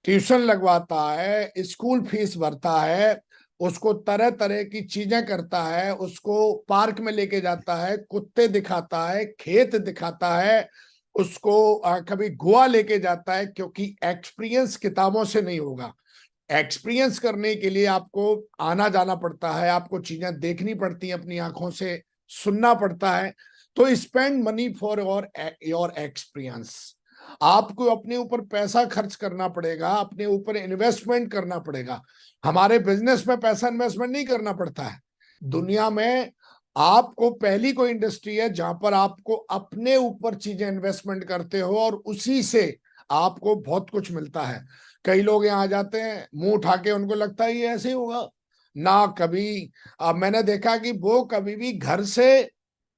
ट्यूशन लगवाता है, स्कूल फीस भरता है, उसको तरह तरह की चीजें करता है, उसको पार्क में लेके जाता है, कुत्ते दिखाता है, खेत दिखाता है, उसको कभी गोवा लेके जाता है, क्योंकि एक्सपीरियंस किताबों से नहीं होगा। एक्सपीरियंस करने के लिए आपको आना जाना पड़ता है, आपको चीजें देखनी पड़ती हैं, अपनी आंखों से सुनना पड़ता है। तो spend money for your experience. आपको अपने ऊपर पैसा खर्च करना पड़ेगा, अपने ऊपर इन्वेस्टमेंट करना पड़ेगा। हमारे बिजनेस में पैसा इन्वेस्टमेंट नहीं करना पड़ता है। दुनिया में आपको पहली कोई इंडस्ट्री है जहां पर आपको अपने ऊपर चीजें इन्वेस्टमेंट करते हो और उसी से आपको बहुत कुछ मिलता है। कई लोग यहाँ आ जाते हैं, मुंह उठा के उनको लगता है ये ऐसे ही होगा ना। कभी मैंने देखा कि वो कभी भी घर से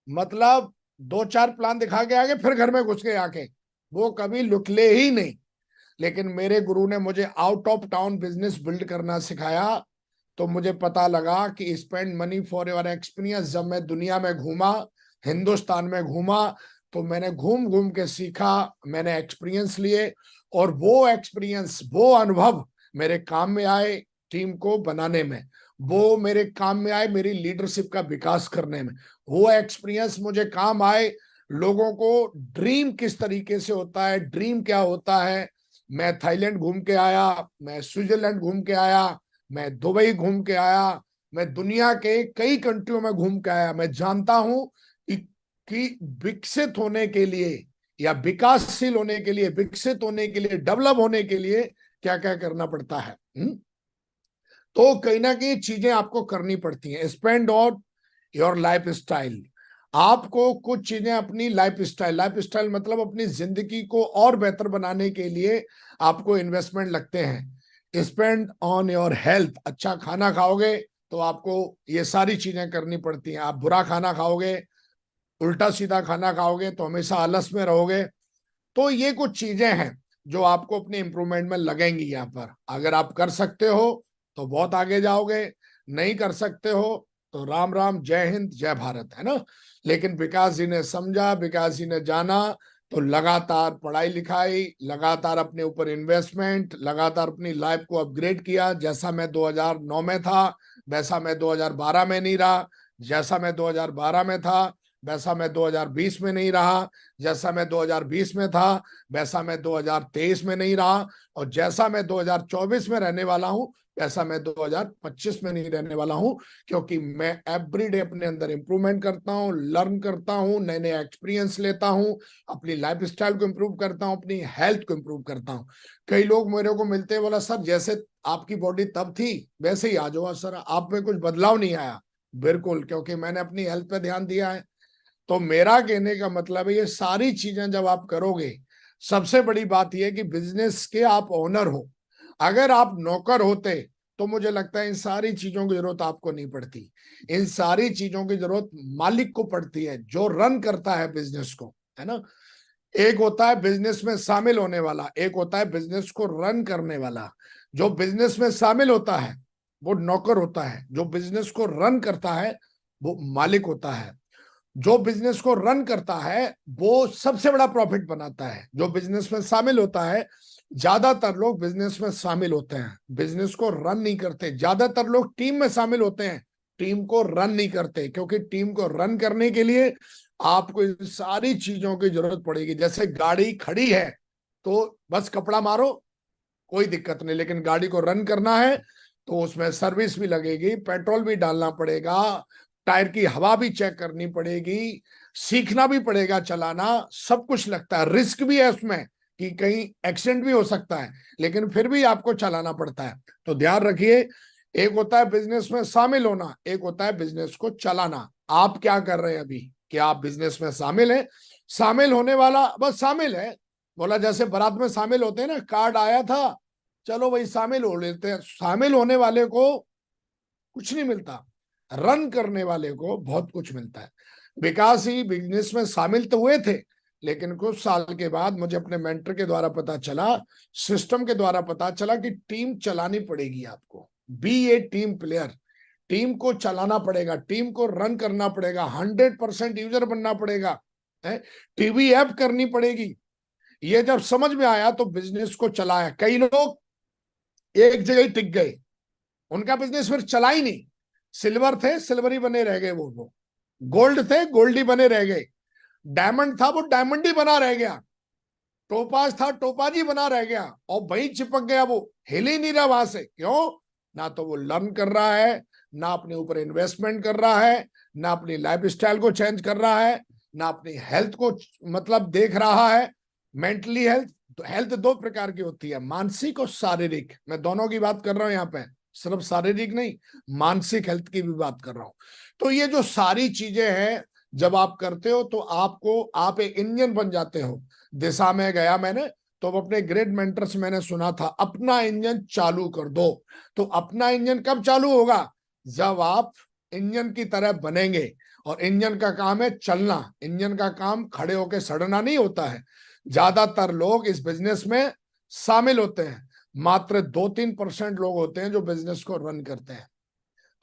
मतलब 2-4 प्लान दिखा के आगे फिर घर में घुस के आके वो कभी लुटले ही नहीं। लेकिन मेरे गुरु ने मुझे out of town business build करना सिखाया, तो मुझे पता लगा कि spend money for your experience. जब मैं दुनिया में घूमा, हिंदुस्तान में घूमा, तो मैंने घूम घूम के सीखा, मैंने एक्सपीरियंस लिए, और वो एक्सपीरियंस, वो अनुभव मेरे काम में आए टीम को बनाने में, वो मेरे काम में आए मेरी लीडरशिप का विकास करने में, वो एक्सपीरियंस मुझे काम आए लोगों को ड्रीम किस तरीके से होता है, ड्रीम क्या होता है। मैं थाईलैंड घूम के आया, मैं स्विट्जरलैंड घूम के आया, मैं दुबई घूम के आया, मैं दुनिया के कई कंट्रियों में घूम के आया। मैं जानता हूं कि विकसित होने के लिए या विकासशील होने के लिए, विकसित होने के लिए, डेवलप होने के लिए क्या क्या करना पड़ता है। तो कहीं ना कहीं चीजें आपको करनी पड़ती हैं। Spend on your life style. आपको कुछ चीजें अपनी लाइफ स्टाइल मतलब अपनी जिंदगी को और बेहतर बनाने के लिए आपको इन्वेस्टमेंट लगते हैं। Spend on your health. अच्छा खाना खाओगे तो आपको ये सारी चीजें करनी पड़ती हैं। आप बुरा खाना खाओगे, उल्टा सीधा खाना खाओगे तो हमेशा आलस में रहोगे। तो ये कुछ चीजें हैं जो आपको अपने इंप्रूवमेंट में लगेंगी। यहाँ पर अगर आप कर सकते हो तो बहुत आगे जाओगे, नहीं कर सकते हो तो राम राम, जय हिंद, जय भारत, है ना। लेकिन विकास जी ने समझा, विकास जी ने जाना, तो लगातार पढ़ाई लिखाई, लगातार अपने ऊपर इन्वेस्टमेंट, लगातार अपनी लाइफ को अपग्रेड किया। जैसा मैं 2009 में था वैसा मैं 2012 में नहीं रहा, जैसा मैं 2012 में था वैसा मैं 2020 में नहीं रहा, जैसा मैं 2020 में था वैसा मैं 2023 में नहीं रहा, और जैसा मैं 2024 में रहने वाला हूं वैसा मैं 2025 में नहीं रहने वाला हूं। क्योंकि मैं एवरीडे अपने अंदर इंप्रूवमेंट करता हूं, लर्न करता हूं, नए नए एक्सपीरियंस लेता हूं, अपनी लाइफ स्टाइल को इम्प्रूव करता हूं, अपनी हेल्थ को इम्प्रूव करता हूं। कई लोग मेरे को मिलते हैं, बोला सर जैसे आपकी बॉडी तब थी वैसे ही आ जाओ सर, आप में कुछ बदलाव नहीं आया। बिल्कुल, क्योंकि मैंने अपनी हेल्थ पे ध्यान दिया है। तो मेरा कहने का मतलब है, ये सारी चीजें जब आप करोगे, सबसे बड़ी बात यह कि बिजनेस के आप ओनर हो। अगर आप नौकर होते तो मुझे लगता है इन सारी चीजों की जरूरत आपको नहीं पड़ती। इन सारी चीजों की जरूरत मालिक को पड़ती है, जो रन करता है बिजनेस को, है ना। एक होता है बिजनेस में शामिल होने वाला, एक होता है बिजनेस को रन करने वाला। जो बिजनेस में शामिल होता है वो नौकर होता है, जो बिजनेस को रन करता है वो मालिक होता है। जो बिजनेस को रन करता है वो सबसे बड़ा प्रॉफिट बनाता है। जो बिजनेस में शामिल होता है, ज्यादातर लोग बिजनेस में शामिल होते हैं, बिजनेस को रन नहीं करते। ज्यादातर लोग टीम में शामिल होते हैं, टीम को रन नहीं करते, क्योंकि टीम को रन करने के लिए आपको इन सारी चीजों की जरूरत पड़ेगी। जैसे गाड़ी खड़ी है तो बस कपड़ा मारो, कोई दिक्कत नहीं, लेकिन गाड़ी को रन करना है तो उसमें सर्विस भी लगेगी, पेट्रोल भी डालना पड़ेगा, टायर की हवा भी चेक करनी पड़ेगी, सीखना भी पड़ेगा चलाना, सब कुछ लगता है। रिस्क भी है उसमें कि कहीं एक्सीडेंट भी हो सकता है, लेकिन फिर भी आपको चलाना पड़ता है। तो ध्यान रखिए, एक होता है बिजनेस में शामिल होना, एक होता है बिजनेस को चलाना। आप क्या कर रहे हैं अभी? क्या आप बिजनेस में शामिल हैं? शामिल होने वाला बस शामिल है, बोला जैसे बारात में शामिल होते हैं ना, कार्ड आया था चलो भाई शामिल हो लेते हैं। शामिल होने वाले को कुछ नहीं मिलता, रन करने वाले को बहुत कुछ मिलता है। विकास ही बिजनेस में शामिल तो हुए थे, लेकिन कुछ साल के बाद मुझे अपने मेंटर के द्वारा पता चला, सिस्टम के द्वारा पता चला कि टीम चलानी पड़ेगी आपको। बी ए टीम प्लेयर, टीम को चलाना पड़ेगा, टीम को रन करना पड़ेगा, 100% यूजर बनना पड़ेगा, टीवी ऐप करनी पड़ेगी। ये जब समझ में आया तो बिजनेस को चलाया। कई लोग एक जगह ही टिक गए, उनका बिजनेस फिर चला ही नहीं। सिल्वर थे सिल्वर ही बने रह गए, वो गोल्ड थे गोल्ड ही बने रह गए, डायमंड था वो डायमंड ही बना रह गया, टोपाज था टोपाज ही बना रह गया, और वहीं चिपक गया, वो हिल ही नहीं रहा वहां से। क्यों? ना तो वो लर्न कर रहा है, ना अपने ऊपर इन्वेस्टमेंट कर रहा है, ना अपनी लाइफ स्टाइल को चेंज कर रहा है, ना अपनी हेल्थ को मतलब देख रहा है। मेंटली हेल्थ, हेल्थ दो प्रकार की होती है, मानसिक और शारीरिक। मैं दोनों की बात कर रहा हूं यहाँ पे, सिर्फ शारीरिक नहीं, मानसिक हेल्थ की भी बात कर रहा हूं। तो ये जो सारी चीजें हैं जब आप करते हो तो आप एक इंजन बन जाते हो। दिशा में गया मैंने, तो अपने ग्रेट मेंटर से मैंने सुना था, अपना इंजन चालू कर दो। तो अपना इंजन कब चालू होगा? जब आप इंजन की तरह बनेंगे। और इंजन का काम है चलना, इंजन का काम खड़े होकर सड़ना नहीं होता है। ज्यादातर लोग इस बिजनेस में शामिल होते हैं, मात्र 2-3% लोग होते हैं जो बिजनेस को रन करते हैं।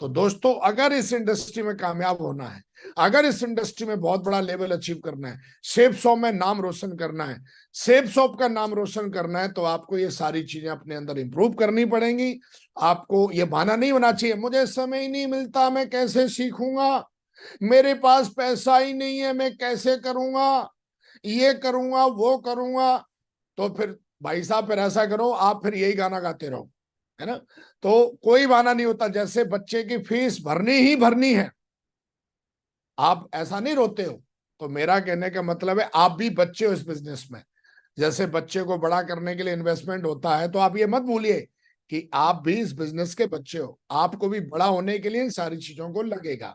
तो दोस्तों, अगर इस इंडस्ट्री में कामयाब होना है, अगर इस इंडस्ट्री में बहुत बड़ा लेवल अचीव करना है, सेफ शॉप में नाम रोशन करना है, सेफ शॉप का नाम रोशन करना है, तो आपको ये सारी चीजें अपने अंदर इंप्रूव करनी पड़ेंगी। आपको ये बहाना नहीं होना चाहिए, मुझे समय ही नहीं मिलता, मैं कैसे सीखूंगा, मेरे पास पैसा ही नहीं है, मैं कैसे करूंगा, ये करूंगा वो करूंगा। तो फिर भाई साहब फिर ऐसा करो, आप फिर यही गाना गाते रहो, है ना। तो कोई बहाना नहीं होता। जैसे बच्चे की फीस भरनी ही भरनी है, आप ऐसा नहीं रोते हो। तो मेरा कहने का मतलब है, आप भी बच्चे हो इस बिजनेस में। जैसे बच्चे को बड़ा करने के लिए इन्वेस्टमेंट होता है, तो आप ये मत भूलिए कि आप भी इस बिजनेस के बच्चे हो, आपको भी बड़ा होने के लिए इन सारी चीजों को लगेगा।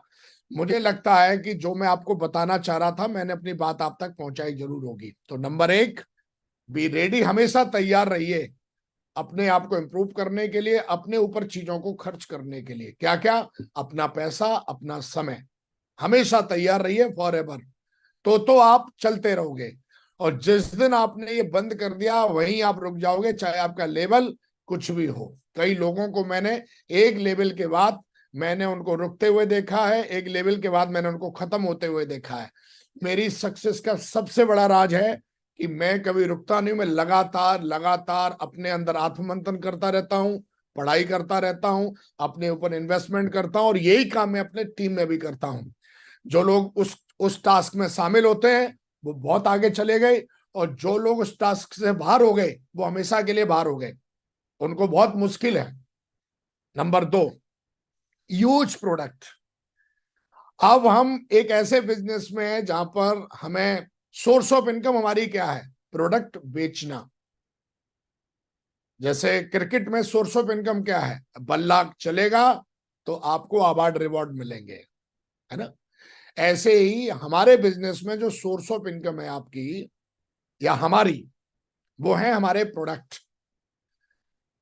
मुझे लगता है कि जो मैं आपको बताना चाह रहा था, मैंने अपनी बात आप तक पहुंचाई जरूर होगी। तो नंबर 1, बी रेडी, हमेशा तैयार रहिए अपने आप को इंप्रूव करने के लिए, अपने ऊपर चीजों को खर्च करने के लिए। क्या क्या? अपना पैसा, अपना समय, हमेशा तैयार रहिए फॉर एवर। तो आप चलते रहोगे। और जिस दिन आपने ये बंद कर दिया वहीं आप रुक जाओगे, चाहे आपका लेवल कुछ भी हो। कई लोगों को मैंने एक लेवल के बाद मैंने उनको रुकते हुए देखा है, एक लेवल के बाद मैंने उनको खत्म होते हुए देखा है। मेरी सक्सेस का सबसे बड़ा राज है कि मैं कभी रुकता नहीं, मैं लगातार लगातार अपने अंदर आत्ममंथन करता रहता हूँ, पढ़ाई करता रहता हूँ, अपने ऊपर इन्वेस्टमेंट करता हूँ, और यही काम मैं अपने टीम में भी करता हूँ। जो लोग उस टास्क में शामिल होते हैं वो बहुत आगे चले गए, और जो लोग उस टास्क से बाहर हो गए वो हमेशा के लिए बाहर हो गए, उनको बहुत मुश्किल है। Number 2, huge product. अब हम एक ऐसे बिजनेस में हैं जहां पर हमें सोर्स ऑफ इनकम हमारी क्या है? प्रोडक्ट बेचना। जैसे क्रिकेट में सोर्स ऑफ इनकम क्या है? बल्ला चलेगा तो आपको अवार्ड रिवॉर्ड मिलेंगे, है ना? ऐसे ही हमारे बिजनेस में जो सोर्स ऑफ इनकम है आपकी या हमारी, वो है हमारे प्रोडक्ट।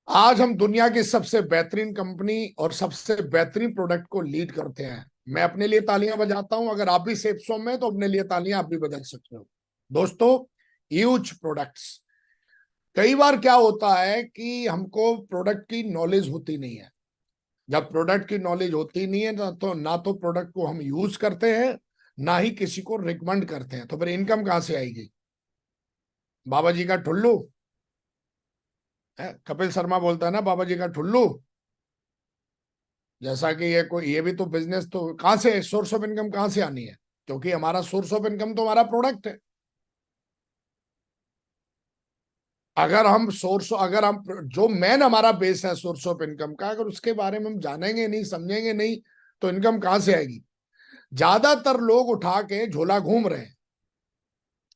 आज हम दुनिया की सबसे बेहतरीन कंपनी और सबसे बेहतरीन प्रोडक्ट को लीड करते हैं। मैं अपने लिए तालियां बजाता हूं, अगर आप भी सेफ जोन में तो अपने लिए तालियां आप भी बजा सकते हो। दोस्तों, ह्यूज प्रोडक्ट्स। कई बार क्या होता है कि हमको प्रोडक्ट की नॉलेज होती नहीं है। जब प्रोडक्ट की नॉलेज होती नहीं है ना तो प्रोडक्ट को हम यूज करते हैं, ना ही किसी को रिकमेंड करते हैं, तो फिर इनकम कहां से आएगी? बाबा जी का ठुल्लू है, कपिल शर्मा बोलता है ना, बाबा जी का ठुल्लू। जैसा कि ये भी तो बिजनेस, तो कहां से सोर्स ऑफ इनकम कहां से आनी है? क्योंकि हमारा सोर्स ऑफ इनकम तो हमारा प्रोडक्ट है। अगर हम जो मेन हमारा बेस है सोर्स ऑफ इनकम का, अगर उसके बारे में हम जानेंगे नहीं, समझेंगे नहीं, तो इनकम कहां से आएगी? ज्यादातर लोग उठा के झोला घूम रहे हैं,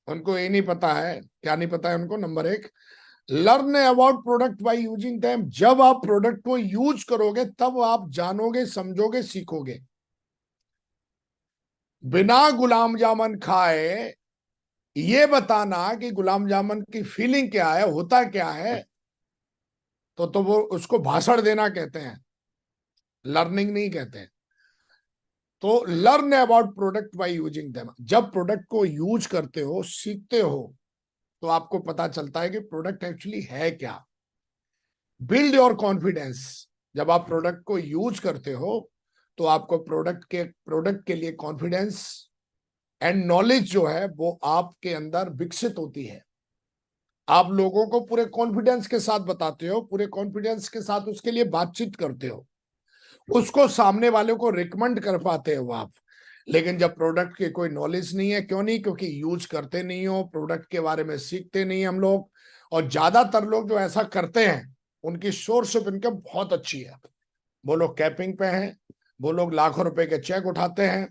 उनको ये नहीं पता है। क्या नहीं पता है उनको? Number 1, learn about product by using them. जब आप प्रोडक्ट को यूज करोगे तब आप जानोगे, समझोगे, सीखोगे। बिना गुलाम जामुन खाए ये बताना कि गुलाम जामुन की फीलिंग क्या है, होता क्या है, तो वो उसको भाषण देना कहते हैं, लर्निंग नहीं कहते हैं। तो learn about product by using them. जब प्रोडक्ट को यूज करते हो, सीखते हो, तो आपको पता चलता है कि प्रोडक्ट एक्चुअली है क्या। Build your confidence. जब आप प्रोडक्ट को यूज करते हो तो आपको प्रोडक्ट के लिए कॉन्फिडेंस एंड नॉलेज जो है वो आपके अंदर विकसित होती है। आप लोगों को पूरे कॉन्फिडेंस के साथ बताते हो, पूरे कॉन्फिडेंस के साथ उसके लिए बातचीत करते हो, उसको सामने वाले को रिकमेंड कर पाते हो आप। लेकिन जब प्रोडक्ट की कोई नॉलेज नहीं है, क्यों नहीं? क्योंकि यूज करते नहीं हो, प्रोडक्ट के बारे में सीखते नहीं हम लोग। और ज्यादातर लोग जो ऐसा करते हैं उनकी सोर्स ऑफ इनकम बहुत अच्छी है। वो लोग कैपिंग पे हैं, वो लोग लाखों रुपए के चेक उठाते हैं,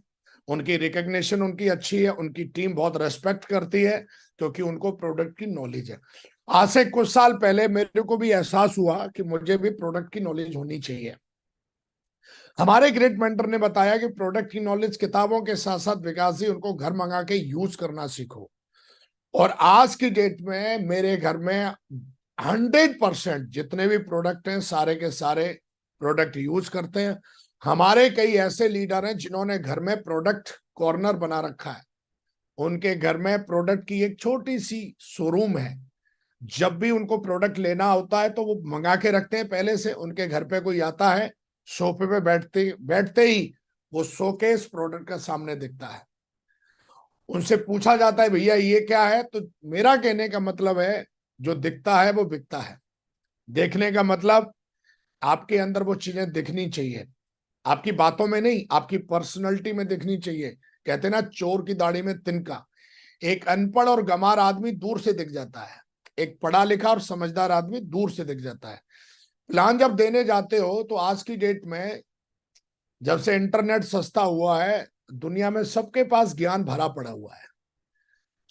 उनकी रिकग्निशन उनकी अच्छी है, उनकी टीम बहुत रेस्पेक्ट करती है, क्योंकि उनको प्रोडक्ट की नॉलेज है। आज से कुछ साल पहले मेरे को भी एहसास हुआ कि मुझे भी प्रोडक्ट की नॉलेज होनी चाहिए। हमारे ग्रेट मेंटर ने बताया कि प्रोडक्ट की नॉलेज किताबों के साथ साथ विकास जी उनको घर मंगा के यूज करना सीखो। और आज की डेट में मेरे घर में 100% जितने भी प्रोडक्ट हैं सारे के सारे प्रोडक्ट यूज करते हैं। हमारे कई ऐसे लीडर हैं जिन्होंने घर में प्रोडक्ट कॉर्नर बना रखा है। उनके घर में प्रोडक्ट की एक छोटी सी शोरूम है। जब भी उनको प्रोडक्ट लेना होता है तो वो मंगा के रखते हैं पहले से। उनके घर पे कोई आता है, सोफे पे बैठते बैठते ही वो शोकेस प्रोडक्ट का सामने दिखता है। उनसे पूछा जाता है भैया ये क्या है, तो मेरा कहने का मतलब है जो दिखता है वो बिकता है। देखने का मतलब आपके अंदर वो चीजें दिखनी चाहिए, आपकी बातों में नहीं, आपकी पर्सनैलिटी में दिखनी चाहिए। कहते ना चोर की दाढ़ी में तिनका। एक अनपढ़ और गंवार आदमी दूर से दिख जाता है, एक पढ़ा लिखा और समझदार आदमी दूर से दिख जाता है। प्लान जब देने जाते हो तो आज की डेट में जब से इंटरनेट सस्ता हुआ है, दुनिया में सबके पास ज्ञान भरा पड़ा हुआ है,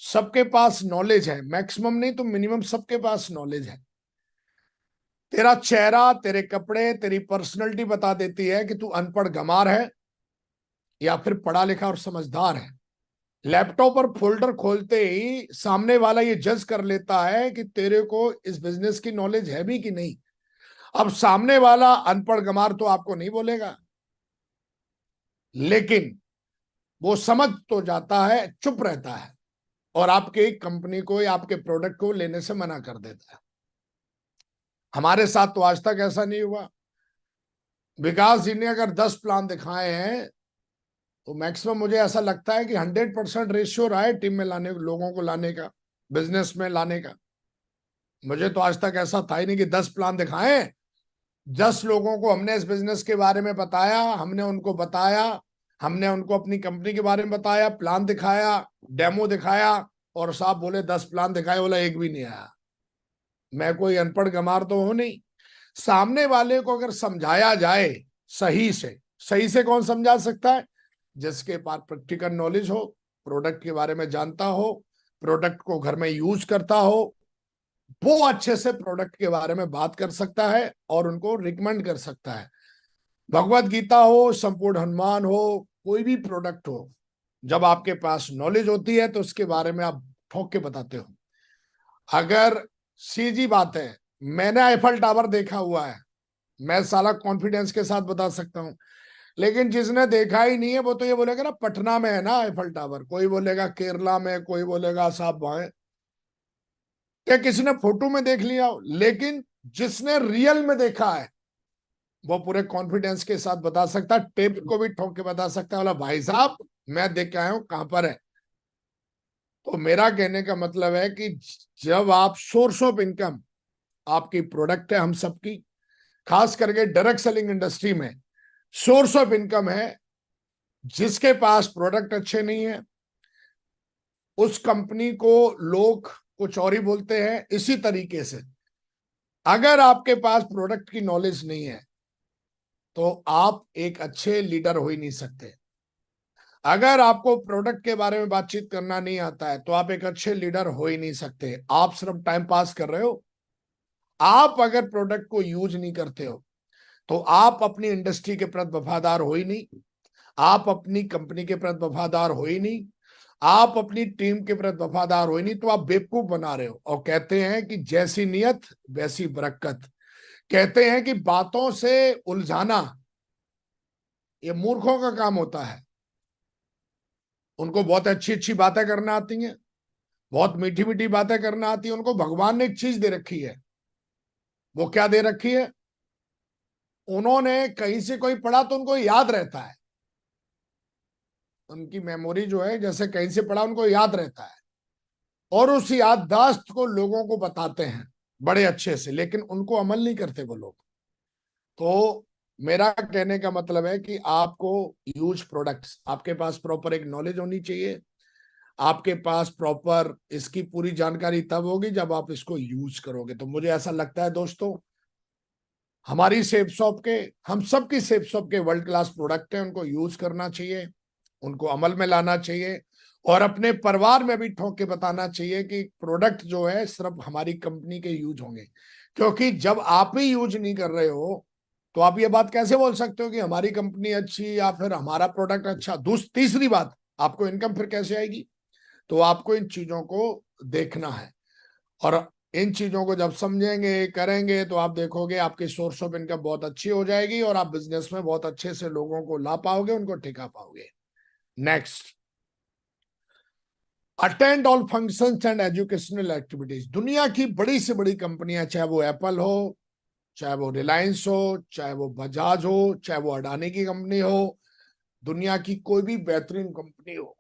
सबके पास नॉलेज है। मैक्सिमम नहीं तो मिनिमम सबके पास नॉलेज है। तेरा चेहरा, तेरे कपड़े, तेरी पर्सनैलिटी बता देती है कि तू अनपढ़ गंवार है या फिर पढ़ा लिखा और समझदार है। लैपटॉप पर फोल्डर खोलते ही सामने वाला ये जज कर लेता है कि तेरे को इस बिजनेस की नॉलेज है भी कि नहीं। अब सामने वाला अनपढ़ गंवार तो आपको नहीं बोलेगा, लेकिन वो समझ तो जाता है, चुप रहता है और आपके कंपनी को या आपके प्रोडक्ट को लेने से मना कर देता है। हमारे साथ तो आज तक ऐसा नहीं हुआ। विकास जी ने अगर 10 प्लान दिखाए हैं तो मैक्सिमम मुझे ऐसा लगता है कि 100% रेशियो रहा है टीम में लाने, लोगों को लाने का, बिजनेस में लाने का। मुझे तो आज तक ऐसा था ही नहीं कि 10 प्लान दिखाए, 10 लोगों को हमने इस बिजनेस के बारे में बताया, हमने उनको बताया, हमने उनको अपनी कंपनी के बारे में बताया, प्लान दिखाया, डेमो दिखाया, और साहब बोले 10 प्लान दिखाए, बोला एक भी नहीं आया। मैं कोई अनपढ़ गंवार तो हूं नहीं। सामने वाले को अगर समझाया जाए सही से, सही से कौन समझा सकता है? जिसके पास प्रैक्टिकल नॉलेज हो, प्रोडक्ट के बारे में जानता हो, प्रोडक्ट को घर में यूज करता हो, वो अच्छे से प्रोडक्ट के बारे में बात कर सकता है और उनको रिकमेंड कर सकता है। भगवत गीता हो, संपूर्ण हनुमान हो, कोई भी प्रोडक्ट हो, जब आपके पास नॉलेज होती है तो उसके बारे में आप ठोक के बताते हो। अगर सीधी बात है, मैंने आईफल टावर देखा हुआ है, मैं साला कॉन्फिडेंस के साथ बता सकता हूं, लेकिन जिसने देखा ही नहीं है वो तो ये बोलेगा ना पटना में है ना आईफल टावर, कोई बोलेगा केरला में, कोई बोलेगा साहब वहां, क्या किसी ने फोटो में देख लिया हो? लेकिन जिसने रियल में देखा है वो पूरे कॉन्फिडेंस के साथ बता सकता है, टेप को भी ठोक के बता सकता है, बोला भाई साहब मैं देख के आया हूं, कहां पर है। तो मेरा कहने का मतलब है कि जब आप सोर्स ऑफ इनकम, आपकी प्रोडक्ट है हम सबकी, खास करके डायरेक्ट सेलिंग इंडस्ट्री में सोर्स ऑफ इनकम है, जिसके पास प्रोडक्ट अच्छे नहीं है उस कंपनी को लोग कुछ और ही बोलते हैं। इसी तरीके से अगर आपके पास प्रोडक्ट की नॉलेज नहीं है तो आप एक अच्छे लीडर हो ही नहीं सकते। अगर आपको प्रोडक्ट के बारे में बातचीत करना नहीं आता है तो आप एक अच्छे लीडर हो ही नहीं सकते, आप सिर्फ टाइम पास कर रहे हो। आप अगर प्रोडक्ट को यूज नहीं करते हो तो आप अपनी इंडस्ट्री के प्रति वफादार हो ही नहीं, आप अपनी कंपनी के प्रति वफादार हो ही नहीं, आप अपनी टीम के प्रति वफादार हो ही नहीं, तो आप बेवकूफ बना रहे हो। और कहते हैं कि जैसी नियत वैसी बरकत, कहते हैं कि बातों से उलझाना ये मूर्खों का काम होता है। उनको बहुत अच्छी अच्छी बातें करना आती हैं, बहुत मीठी मीठी बातें करना आती है। उनको भगवान ने एक चीज दे रखी है, वो क्या दे रखी है? उन्होंने कहीं से कोई पढ़ा तो उनको याद रहता है, उनकी मेमोरी जो है जैसे कहीं से पढ़ा उनको याद रहता है, और उस याददाश्त को लोगों को बताते हैं बड़े अच्छे से, लेकिन उनको अमल नहीं करते वो लोग। तो मेरा कहने का मतलब है कि आपको यूज प्रोडक्ट्स, आपके पास प्रॉपर एक नॉलेज होनी चाहिए, आपके पास प्रॉपर इसकी पूरी जानकारी तब होगी जब आप इसको यूज करोगे। तो मुझे ऐसा लगता है दोस्तों, हमारी सेफ शॉप के, हम सबकी सेफ शॉप के वर्ल्ड क्लास प्रोडक्ट हैं, उनको यूज करना चाहिए, उनको अमल में लाना चाहिए, और अपने परिवार में भी ठोक के बताना चाहिए कि प्रोडक्ट जो है सिर्फ हमारी कंपनी के यूज होंगे। क्योंकि जब आप ही यूज नहीं कर रहे हो तो आप ये बात कैसे बोल सकते हो कि हमारी कंपनी अच्छी या फिर हमारा प्रोडक्ट अच्छा? तीसरी बात, आपको इनकम फिर कैसे आएगी? तो आपको इन चीजों को देखना है, और इन चीजों को जब समझेंगे करेंगे तो आप देखोगे आपकी सोर्स ऑफ इनकम बहुत अच्छी हो जाएगी और आप बिजनेस में बहुत अच्छे से लोगों को ला पाओगे, उनको टिका पाओगे। Next, attend all functions and educational activities. दुनिया की बड़ी से बड़ी कंपनियां, चाहे वो एप्पल हो, चाहे वो रिलायंस हो, चाहे वो बजाज हो, चाहे वो अडानी की कंपनी हो, दुनिया की कोई भी बेहतरीन कंपनी हो,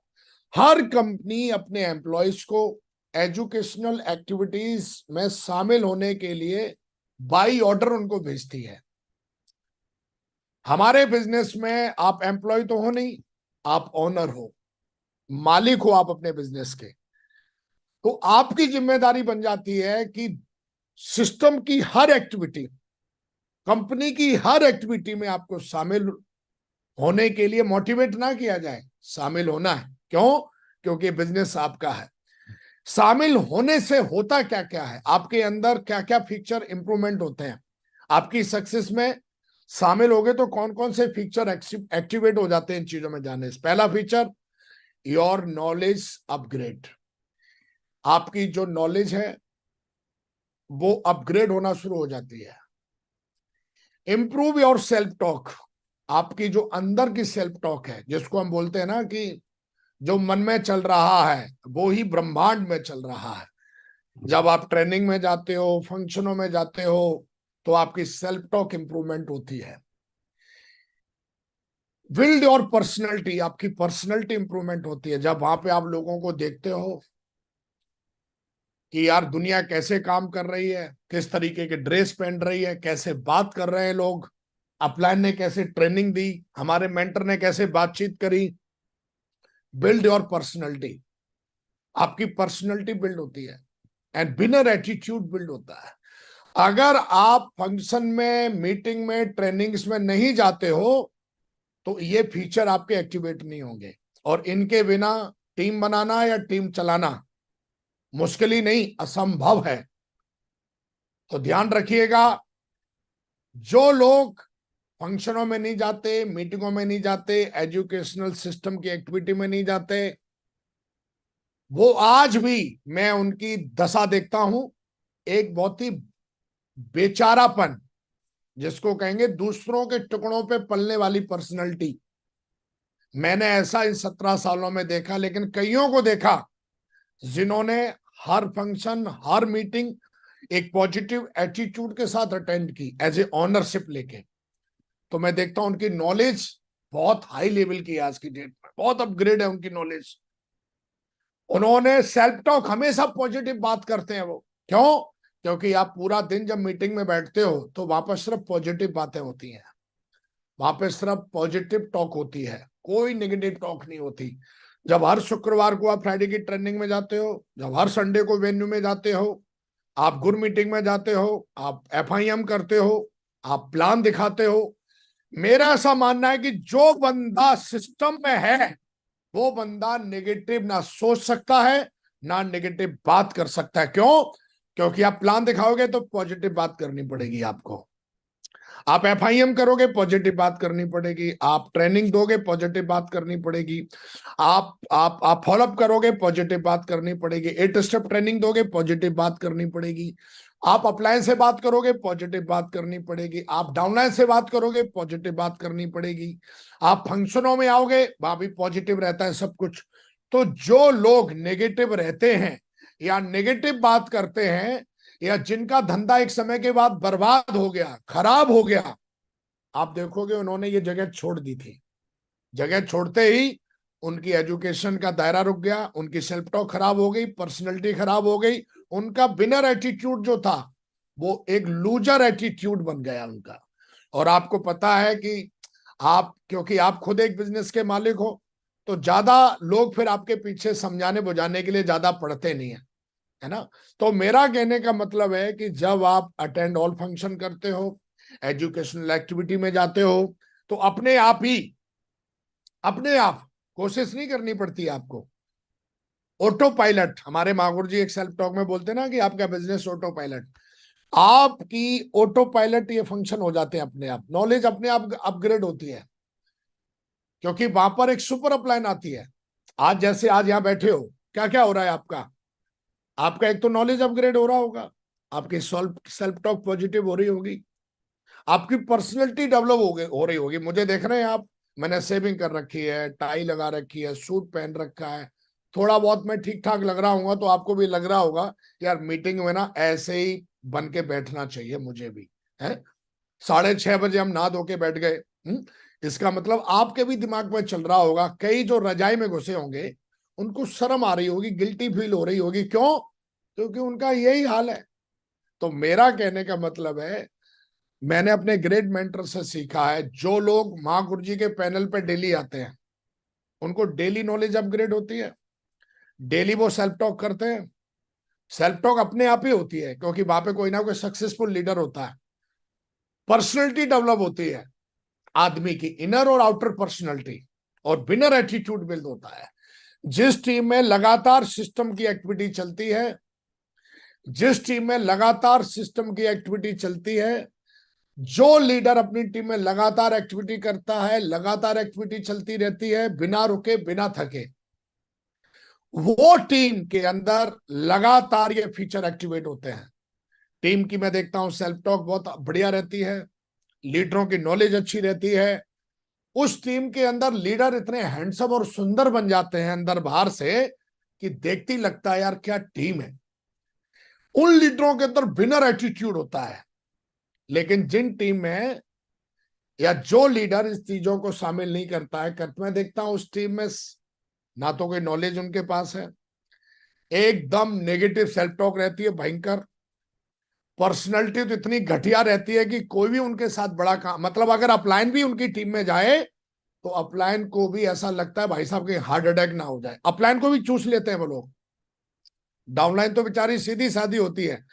हर कंपनी अपने एम्प्लॉयज को एजुकेशनल एक्टिविटीज में शामिल होने के लिए बाई ऑर्डर उनको भेजती है। हमारे बिजनेस में आप एम्प्लॉय तो हो नहीं, आप ओनर हो, मालिक हो आप अपने बिजनेस के। तो आपकी जिम्मेदारी बन जाती है कि सिस्टम की हर एक्टिविटी, कंपनी की हर एक्टिविटी में आपको शामिल होने के लिए मोटिवेट ना किया जाए, शामिल होना है। क्यों? क्योंकि बिजनेस आपका है। शामिल होने से होता क्या क्या है, आपके अंदर क्या क्या फीचर इंप्रूवमेंट होते हैं आपकी सक्सेस में? शामिल हो गए तो कौन कौन से फीचर एक्टिवेट हो जाते हैं इन चीजों में जाने से? पहला फीचर, योर नॉलेज अपग्रेड। आपकी जो नॉलेज है वो अपग्रेड होना शुरू हो जाती है। Improve your self talk. आपकी जो अंदर की सेल्फ टॉक है, जिसको हम बोलते हैं ना कि जो मन में चल रहा है वो ही ब्रह्मांड में चल रहा है। जब आप ट्रेनिंग में जाते हो, फंक्शनों में जाते हो, तो आपकी सेल्फ टॉक इंप्रूवमेंट होती है। बिल्ड योर पर्सनैलिटी, आपकी पर्सनैलिटी इंप्रूवमेंट होती है जब वहां पे आप लोगों को देखते हो कि यार दुनिया कैसे काम कर रही है, किस तरीके के ड्रेस पहन रही है, कैसे बात कर रहे हैं लोग, अपलाइन ने कैसे ट्रेनिंग दी, हमारे मेंटर ने कैसे बातचीत करी। बिल्ड योर पर्सनैलिटी, आपकी पर्सनैलिटी बिल्ड होती है एंड बिनर एटीट्यूड बिल्ड होता है। अगर आप फंक्शन में, मीटिंग में, ट्रेनिंग्स में नहीं जाते हो तो ये फीचर आपके एक्टिवेट नहीं होंगे, और इनके बिना टीम बनाना या टीम चलाना मुश्किल ही नहीं, असंभव है। तो ध्यान रखिएगा, जो लोग फंक्शनों में नहीं जाते, मीटिंगों में नहीं जाते, एजुकेशनल सिस्टम की एक्टिविटी में नहीं जाते, वो आज भी मैं उनकी दशा देखता हूं, एक बहुत ही बेचारापन, जिसको कहेंगे दूसरों के टुकड़ों पे पलने वाली पर्सनैलिटी। मैंने ऐसा इन 17 सालों में देखा, लेकिन कईयों को देखा जिन्होंने हर फंक्शन, हर मीटिंग एक पॉजिटिव एटीट्यूड के साथ अटेंड की, एज ए ऑनरशिप लेके। तो मैं देखता हूं उनकी नॉलेज बहुत हाई लेवल की है, आज की डेट में बहुत अपग्रेड है उनकी नॉलेज। उन्होंने सेल्फ टॉक, हमेशा पॉजिटिव बात करते हैं वो। क्यों? क्योंकि आप पूरा दिन जब मीटिंग में बैठते हो तो वहां पर सिर्फ पॉजिटिव बातें होती हैं, वहां पे सिर्फ पॉजिटिव टॉक होती है, कोई नेगेटिव टॉक नहीं होती। जब हर शुक्रवार को आप फ्राइडे की ट्रेनिंग में जाते हो, जब हर संडे को वेन्यू में जाते हो, आप गुड मीटिंग में जाते हो, आप एफआईएम करते हो, आप प्लान दिखाते हो, मेरा ऐसा मानना है कि जो बंदा सिस्टम में है वो बंदा नेगेटिव ना सोच सकता है, ना नेगेटिव बात कर सकता है। क्यों? क्योंकि आप प्लान दिखाओगे तो पॉजिटिव बात करनी पड़ेगी आपको, आप एफआईएम करोगे पॉजिटिव बात करनी पड़ेगी, आप ट्रेनिंग दोगे पॉजिटिव बात करनी पड़ेगी, आप फॉलोअप करोगे पॉजिटिव बात करनी पड़ेगी, 8 स्टेप ट्रेनिंग दोगे पॉजिटिव बात करनी पड़ेगी, आप अपलाइन से बात करोगे पॉजिटिव बात करनी पड़ेगी, आप डाउनलाइन से बात करोगे पॉजिटिव बात करनी पड़ेगी, आप फंक्शनों में आओगे वहां भी पॉजिटिव रहता है सब कुछ। तो जो लोग नेगेटिव रहते हैं या नेगेटिव बात करते हैं, या जिनका धंधा एक समय के बाद बर्बाद हो गया, खराब हो गया, आप देखोगे उन्होंने ये जगह छोड़ दी थी। जगह छोड़ते ही उनकी एजुकेशन का दायरा रुक गया, उनकी सेल्फ टॉक खराब हो गई, पर्सनैलिटी खराब हो गई, उनका बिनर एटीट्यूड जो था वो एक लूजर एटीट्यूड बन गया उनका। और आपको पता है कि आप, क्योंकि आप खुद एक बिजनेस के मालिक हो, तो ज्यादा लोग फिर आपके पीछे समझाने बुझाने के लिए ज्यादा पढ़ते नहीं है, है ना। तो मेरा कहने का मतलब है कि जब आप अटेंड ऑल फंक्शन करते हो, एजुकेशनल एक्टिविटी में जाते हो, तो अपने आप ही, अपने आप कोशिश नहीं करनी पड़ती आपको। ऑटो पायलट, हमारे मागुर जी एक सेल्फ टॉक में बोलते हैं ना कि आपका बिजनेस ऑटो पायलट, आपकी ऑटो पायलट ये फंक्शन हो जाते हैं अपने आप, नॉलेज अपने आप अपग्रेड होती है, क्योंकि वहां पर एक सुपर अपलाइन आती है। आज जैसे आज यहाँ बैठे हो, क्या क्या हो रहा है आपका? आपका एक तो नॉलेज अपग्रेड हो रहा होगा, आपकी सेल्फ टॉक पॉजिटिव हो रही होगी, आपकी पर्सनैलिटी डेवलप हो रही होगी। मुझे देख रहे हैं आप, मैंने सेविंग कर रखी है, टाई लगा रखी है, सूट पहन रखा है, थोड़ा बहुत मैं ठीक ठाक लग रहा हूँ, तो आपको भी लग रहा होगा यार मीटिंग में ना ऐसे ही बन के बैठना चाहिए, मुझे भी है। 6:30 बजे हम नहा धो के बैठ गए, इसका मतलब आपके भी दिमाग में चल रहा होगा, कई जो रजाई में घुसे होंगे उनको शर्म आ रही होगी, गिल्टी फील हो रही होगी। क्यों? क्योंकि उनका यही हाल है। तो मेरा कहने का मतलब है, मैंने अपने ग्रेट मेंटर से सीखा है, जो लोग मां गुरुजी के पैनल पे डेली आते हैं उनको डेली नॉलेज अपग्रेड होती है, डेली वो सेल्फ टॉक करते हैं। सेल्फ टॉक अपने आप ही होती है, क्योंकि वहां पे कोई ना कोई सक्सेसफुल लीडर होता है। पर्सनैलिटी डेवलप होती है आदमी की, इनर और आउटर पर्सनैलिटी, और बिनर एटीट्यूड बिल्ड होता है। जिस टीम में लगातार सिस्टम की एक्टिविटी चलती है, जिस टीम में लगातार सिस्टम की एक्टिविटी चलती है, जो लीडर अपनी टीम में लगातार एक्टिविटी करता है, लगातार एक्टिविटी चलती रहती है बिना रुके बिना थके, वो टीम के अंदर लगातार ये फीचर एक्टिवेट होते हैं। टीम की मैं देखता हूं सेल्फ टॉक बहुत बढ़िया रहती है, लीडरों की नॉलेज अच्छी रहती है, उस टीम के अंदर लीडर इतने हैंडसम और सुंदर बन जाते हैं अंदर बाहर से कि देखते ही लगता है यार क्या टीम है। उन लीडरों के अंदर बिनर एटीट्यूड होता है। लेकिन जिन टीम में या जो लीडर इस चीजों को शामिल नहीं करता है, मैं देखता हूं उस टीम में ना तो कोई नॉलेज उनके पास है, एकदम नेगेटिव सेल्फ टॉक रहती है भयंकर, पर्सनैलिटी तो इतनी घटिया रहती है कि कोई भी उनके साथ बड़ा काम, मतलब अगर अपलाइन भी उनकी टीम में जाए तो अपलाइन को भी ऐसा लगता है भाई साहब के हार्ट अटैक ना हो जाए, अपलाइन को भी चूस लेते हैं वो लोग। डाउनलाइन तो बेचारी सीधी सादी होती है,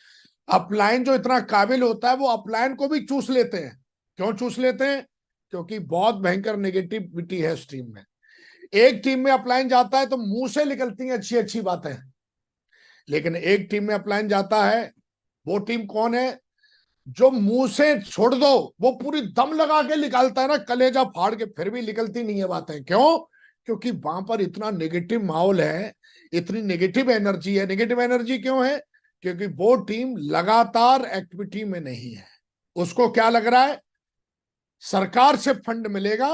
अपलाइन जो इतना काबिल होता है वो अपलाइन को भी चूस लेते हैं। क्यों चूस लेते हैं? क्योंकि बहुत भयंकर नेगेटिविटी है उस टीम में। एक टीम में अपलाइन जाता है तो मुंह से निकलती हैं अच्छी अच्छी बातें, लेकिन एक टीम में अपलाइन जाता है, वो टीम कौन है? जो मुंह से छोड़ दो वो पूरी दम लगा के निकालता है ना, कलेजा फाड़ के, फिर भी निकलती नहीं है बातें। क्यों? क्योंकि वहां पर इतना नेगेटिव माहौल है, इतनी नेगेटिव एनर्जी है। नेगेटिव एनर्जी क्यों है? क्योंकि वो टीम लगातार एक्टिविटी में नहीं है। उसको क्या लग रहा है? सरकार से फंड मिलेगा,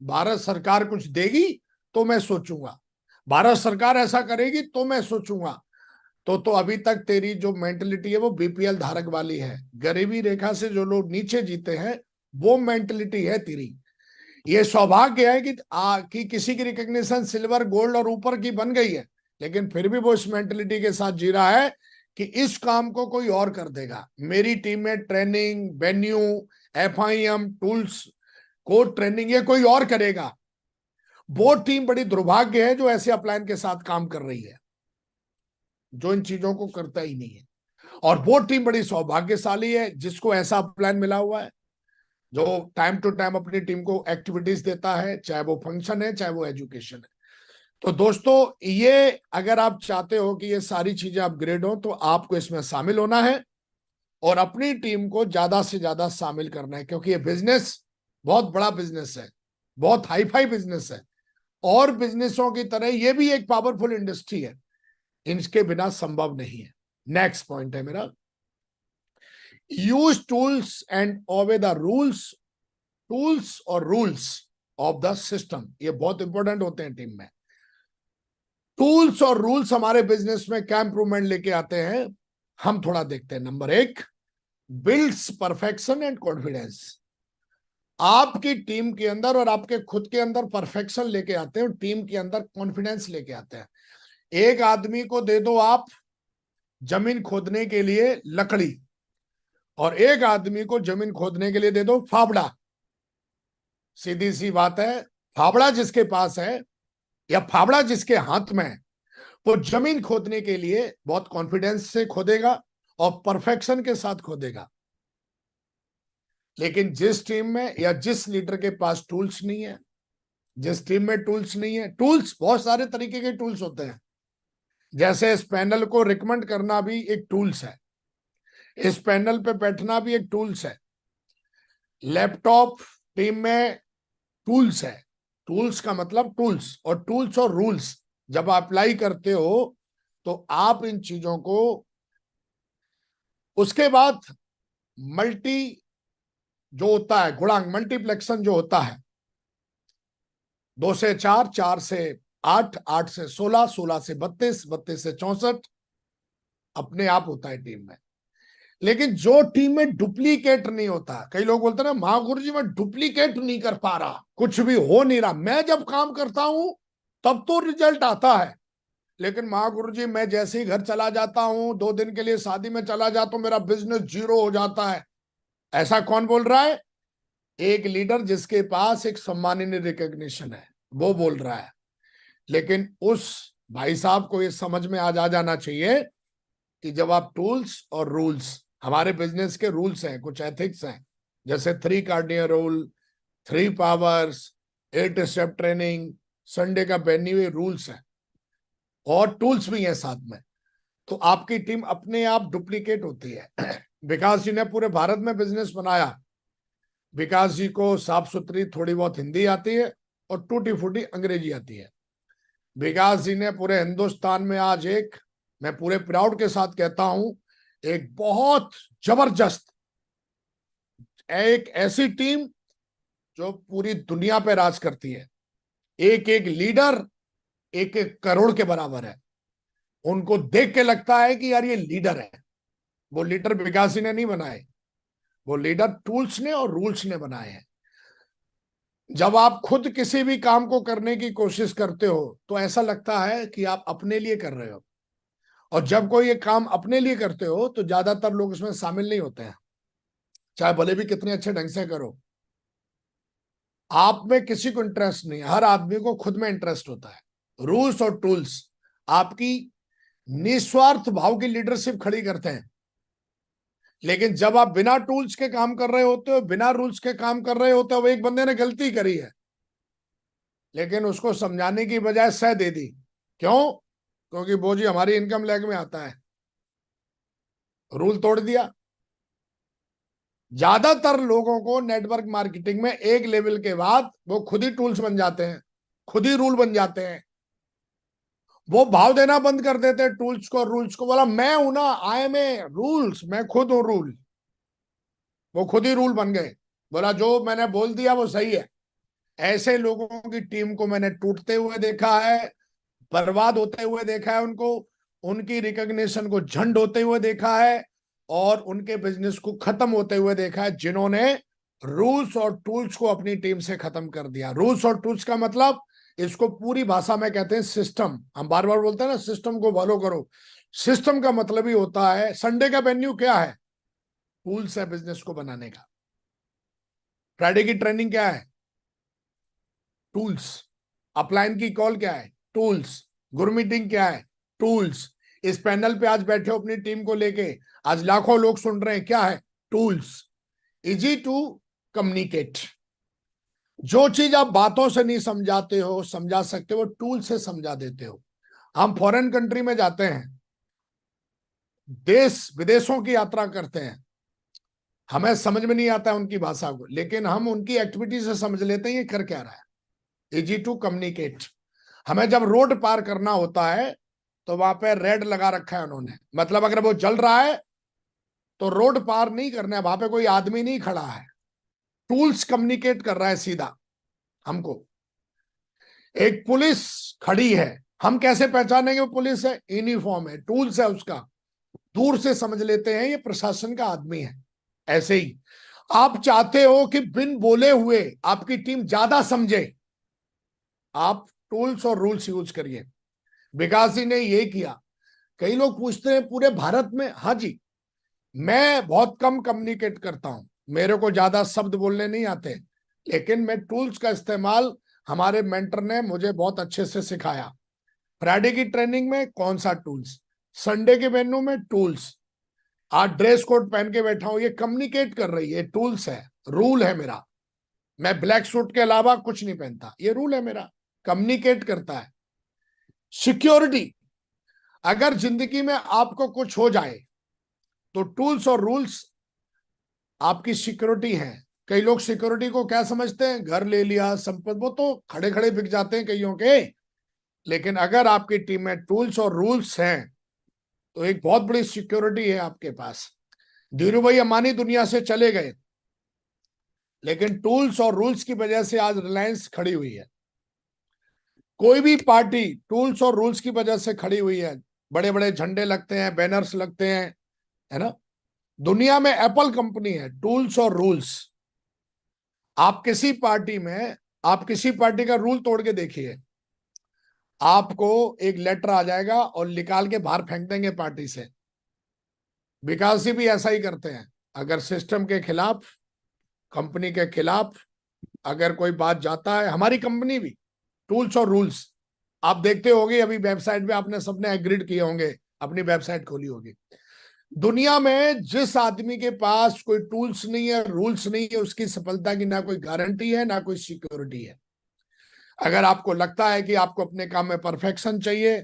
भारत सरकार कुछ देगी तो मैं सोचूंगा, भारत सरकार ऐसा करेगी तो मैं सोचूंगा। तो अभी तक तेरी जो मेंटलिटी है वो बीपीएल धारक वाली है, गरीबी रेखा से जो लोग नीचे जीते हैं वो मेंटलिटी है तेरी। ये सौभाग्य है कि किसी की रिकॉग्निशन सिल्वर गोल्ड और ऊपर की बन गई है, लेकिन फिर भी वो इस मेंटलिटी के साथ जी रहा है कि इस काम को कोई और कर देगा। मेरी टीम में training, venue, FIM, tools, code training ये कोई और करेगा। वो टीम बड़ी दुर्भाग्य है जो ऐसे अपलाइन के साथ काम कर रही है, जो इन चीजों को करता ही नहीं है। और वो टीम बड़ी सौभाग्यशाली है जिसको ऐसा प्लान मिला हुआ है, जो टाइम टू टाइम अपनी टीम को एक्टिविटीज देता है, चाहे वो फंक्शन है चाहे वो एजुकेशन है। तो दोस्तों, ये अगर आप चाहते हो कि ये सारी चीजें अपग्रेड हो तो आपको इसमें शामिल होना है और अपनी टीम को ज्यादा से ज्यादा शामिल करना है, क्योंकि ये बिजनेस बहुत बड़ा बिजनेस है, बहुत हाई फाई बिजनेस है, और बिजनेसों की तरह ये भी एक पावरफुल इंडस्ट्री है, इनके बिना संभव नहीं है। नेक्स्ट पॉइंट है मेरा, use tools and obey the rules, tools और रूल्स ऑफ द सिस्टम, ये बहुत इंपॉर्टेंट होते हैं टीम में। टूल्स और रूल्स हमारे बिजनेस में क्या इंप्रूवमेंट लेके आते हैं, हम थोड़ा देखते हैं। Number 1, builds perfection and confidence. आपकी टीम के अंदर और आपके खुद के अंदर परफेक्शन लेके आते हैं और टीम के अंदर कॉन्फिडेंस लेके आते हैं। एक आदमी को दे दो आप जमीन खोदने के लिए लकड़ी, और एक आदमी को जमीन खोदने के लिए दे दो फावड़ा, सीधी सी बात है, फावड़ा जिसके पास है या फावड़ा जिसके हाथ में है वो जमीन खोदने के लिए बहुत कॉन्फिडेंस से खोदेगा और परफेक्शन के साथ खोदेगा। लेकिन जिस टीम में या जिस लीडर के पास टूल्स नहीं है, जिस टीम में टूल्स नहीं है, टूल्स बहुत सारे तरीके के टूल्स होते हैं, जैसे इस पैनल को रिकमेंड करना भी एक टूल्स है, इस पैनल पे बैठना भी एक टूल्स है, लैपटॉप टीम में टूल्स है। टूल्स का मतलब टूल्स, और टूल्स और रूल्स जब अप्लाई करते हो तो आप इन चीजों को, उसके बाद मल्टी जो होता है गुणांक, मल्टीप्लेक्शन जो होता है, 2 से 4, 4 से 8, 8 से 16, 16 से 32, 32 से 64 अपने आप होता है टीम में। लेकिन जो टीम में डुप्लीकेट नहीं होता, कई लोग बोलते हैं ना महागुरु जी मैं डुप्लीकेट नहीं कर पा रहा, कुछ भी हो नहीं रहा, मैं जब काम करता हूं तब तो रिजल्ट आता है, लेकिन महागुरु जी मैं जैसे ही घर चला जाता हूं, 2 दिन के लिए शादी में चला जाता हूं, मेरा बिजनेस जीरो हो जाता है। ऐसा कौन बोल रहा है? एक लीडर जिसके पास एक सम्माननीय रिकॉग्निशन है वो बोल रहा है। लेकिन उस भाई साहब को ये समझ में आ जाना चाहिए कि जब आप टूल्स और रूल्स, हमारे बिजनेस के रूल्स हैं, कुछ एथिक्स हैं, जैसे 3 cardinal rule, 3 powers, 8 step training, Sunday का वेन्यू, रूल्स हैं और टूल्स भी हैं साथ में, तो आपकी टीम अपने आप डुप्लीकेट होती है। विकास जी ने पूरे भारत में बिजनेस बनाया, विकास जी को साफ सुथरी थोड़ी बहुत हिंदी आती है और टूटी फूटी अंग्रेजी आती है। विकास जी ने पूरे हिंदुस्तान में आज एक, मैं पूरे प्राउड के साथ कहता हूं, एक बहुत जबरदस्त, एक ऐसी टीम जो पूरी दुनिया पे राज करती है। एक एक लीडर 1-1 करोड़ के बराबर है, उनको देख के लगता है कि यार ये लीडर है। वो लीडर विकास जी ने नहीं बनाए, वो लीडर टूल्स ने और रूल्स ने बनाए हैं। जब आप खुद किसी भी काम को करने की कोशिश करते हो तो ऐसा लगता है कि आप अपने लिए कर रहे हो, और जब कोई ये काम अपने लिए करते हो तो ज्यादातर लोग इसमें शामिल नहीं होते हैं, चाहे भले भी कितने अच्छे ढंग से करो। आप में किसी को इंटरेस्ट नहीं, हर आदमी को खुद में इंटरेस्ट होता है। रूल्स और टूल्स आपकी निस्वार्थ भाव की लीडरशिप खड़ी करते हैं, लेकिन जब आप बिना टूल्स के काम कर रहे होते हो, बिना रूल्स के काम कर रहे होते हो, वो एक बंदे ने गलती करी है लेकिन उसको समझाने की बजाय सह दे दी। क्यों? क्योंकि वो जी हमारी इनकम लेग में आता है, रूल तोड़ दिया। ज्यादातर लोगों को नेटवर्क मार्केटिंग में एक लेवल के बाद वो खुद ही टूल्स बन जाते हैं, खुद ही रूल बन जाते हैं। वो भाव देना बंद कर देते हैं टूल्स को, रूल्स को। बोला मैं हूं ना, आई एम ए रूल्स, मैं खुद हूं रूल। वो खुद ही रूल बन गए। बोला जो मैंने बोल दिया वो सही है। ऐसे लोगों की टीम को मैंने टूटते हुए देखा है, बर्बाद होते हुए देखा है उनको, उनकी रिकॉग्निशन को झंड होते हुए देखा है, और उनके बिजनेस को खत्म होते हुए देखा है, जिन्होंने रूल्स और टूल्स को अपनी टीम से खत्म कर दिया। रूल्स और टूल्स का मतलब, इसको पूरी भाषा में कहते हैं सिस्टम। हम बार बार बोलते हैं ना, सिस्टम को फॉलो करो। सिस्टम का मतलब ही होता है, संडे का मेन्यू क्या है? टूल्स है बिजनेस को बनाने का। फ्राइडे की ट्रेनिंग क्या है? टूल्स। अपलाइन की कॉल क्या है? टूल्स। गुरु मीटिंग क्या है? टूल्स। इस पैनल पे आज बैठे हो अपनी टीम को लेके, आज लाखों लोग सुन रहे हैं, क्या है? टूल्स। Easy to communicate. जो चीज आप बातों से नहीं समझाते हो, समझा सकते हो, टूल से समझा देते हो। हम फॉरेन कंट्री में जाते हैं, देश विदेशों की यात्रा करते हैं, हमें समझ में नहीं आता है उनकी भाषा को, लेकिन हम उनकी एक्टिविटी से समझ लेते हैं ये कर क्या रहा है। Easy to communicate. हमें जब रोड पार करना होता है तो वहां पे रेड लगा रखा है उन्होंने, मतलब अगर वो जल रहा है तो रोड पार नहीं करना है, वहां पे कोई आदमी नहीं खड़ा है। टूल्स कम्युनिकेट कर रहा है सीधा हमको। एक पुलिस खड़ी है, हम कैसे पहचानेंगे वो पुलिस है? यूनिफॉर्म है, टूल्स है उसका, दूर से समझ लेते हैं ये प्रशासन का आदमी है। ऐसे ही आप चाहते हो कि बिन बोले हुए आपकी टीम ज्यादा समझे, आप टूल्स और रूल्स यूज करिए। विकास जी ने ये किया। कई लोग पूछते हैं पूरे भारत में, हाँ जी, मैं बहुत कम कम्युनिकेट करता हूं, मेरे को ज्यादा शब्द बोलने नहीं आते, लेकिन मैं टूल्स का इस्तेमाल, हमारे मेंटर ने मुझे बहुत अच्छे से सिखाया। फ्राइडे की ट्रेनिंग में कौन सा टूल्स, संडे के मेन्यू में टूल्स, आज ड्रेस कोड पहन के बैठा हूं, ये कम्युनिकेट कर रही है, टूल्स है, रूल है मेरा। मैं ब्लैक सूट के अलावा कुछ नहीं पहनता, ये रूल है मेरा, कम्युनिकेट करता है। सिक्योरिटी, अगर जिंदगी में आपको कुछ हो जाए तो टूल्स और रूल्स आपकी सिक्योरिटी है। कई लोग सिक्योरिटी को क्या समझते हैं? घर ले लिया, संपत्ति, वो तो खड़े खड़े बिक जाते हैं कईयों के। लेकिन अगर आपकी टीम में टूल्स और रूल्स हैं तो एक बहुत बड़ी सिक्योरिटी है आपके पास। धीरू भाई अंबानी दुनिया से चले गए, लेकिन टूल्स और रूल्स की वजह से आज रिलायंस खड़ी हुई है। कोई भी पार्टी टूल्स और रूल्स की वजह से खड़ी हुई है। बड़े बड़े झंडे लगते हैं, बैनर्स लगते हैं, है ना। दुनिया में एप्पल कंपनी है, टूल्स और रूल्स। आप किसी पार्टी में, आप किसी पार्टी का रूल तोड़ के देखिए, आपको एक लेटर आ जाएगा और निकाल के बाहर फेंक देंगे पार्टी से। विकास जी भी ऐसा ही करते हैं। अगर सिस्टम के खिलाफ, कंपनी के खिलाफ अगर कोई बात जाता है, हमारी कंपनी भी टूल्स और रूल्स, आप देखते होंगे अभी वेबसाइट पे आपने सबने एग्रीड किए होंगे, अपनी वेबसाइट खोली होगी। दुनिया में जिस आदमी के पास कोई टूल्स नहीं है, रूल्स नहीं है, उसकी सफलता की ना कोई गारंटी है ना कोई सिक्योरिटी है। अगर आपको लगता है कि आपको अपने काम में परफेक्शन चाहिए,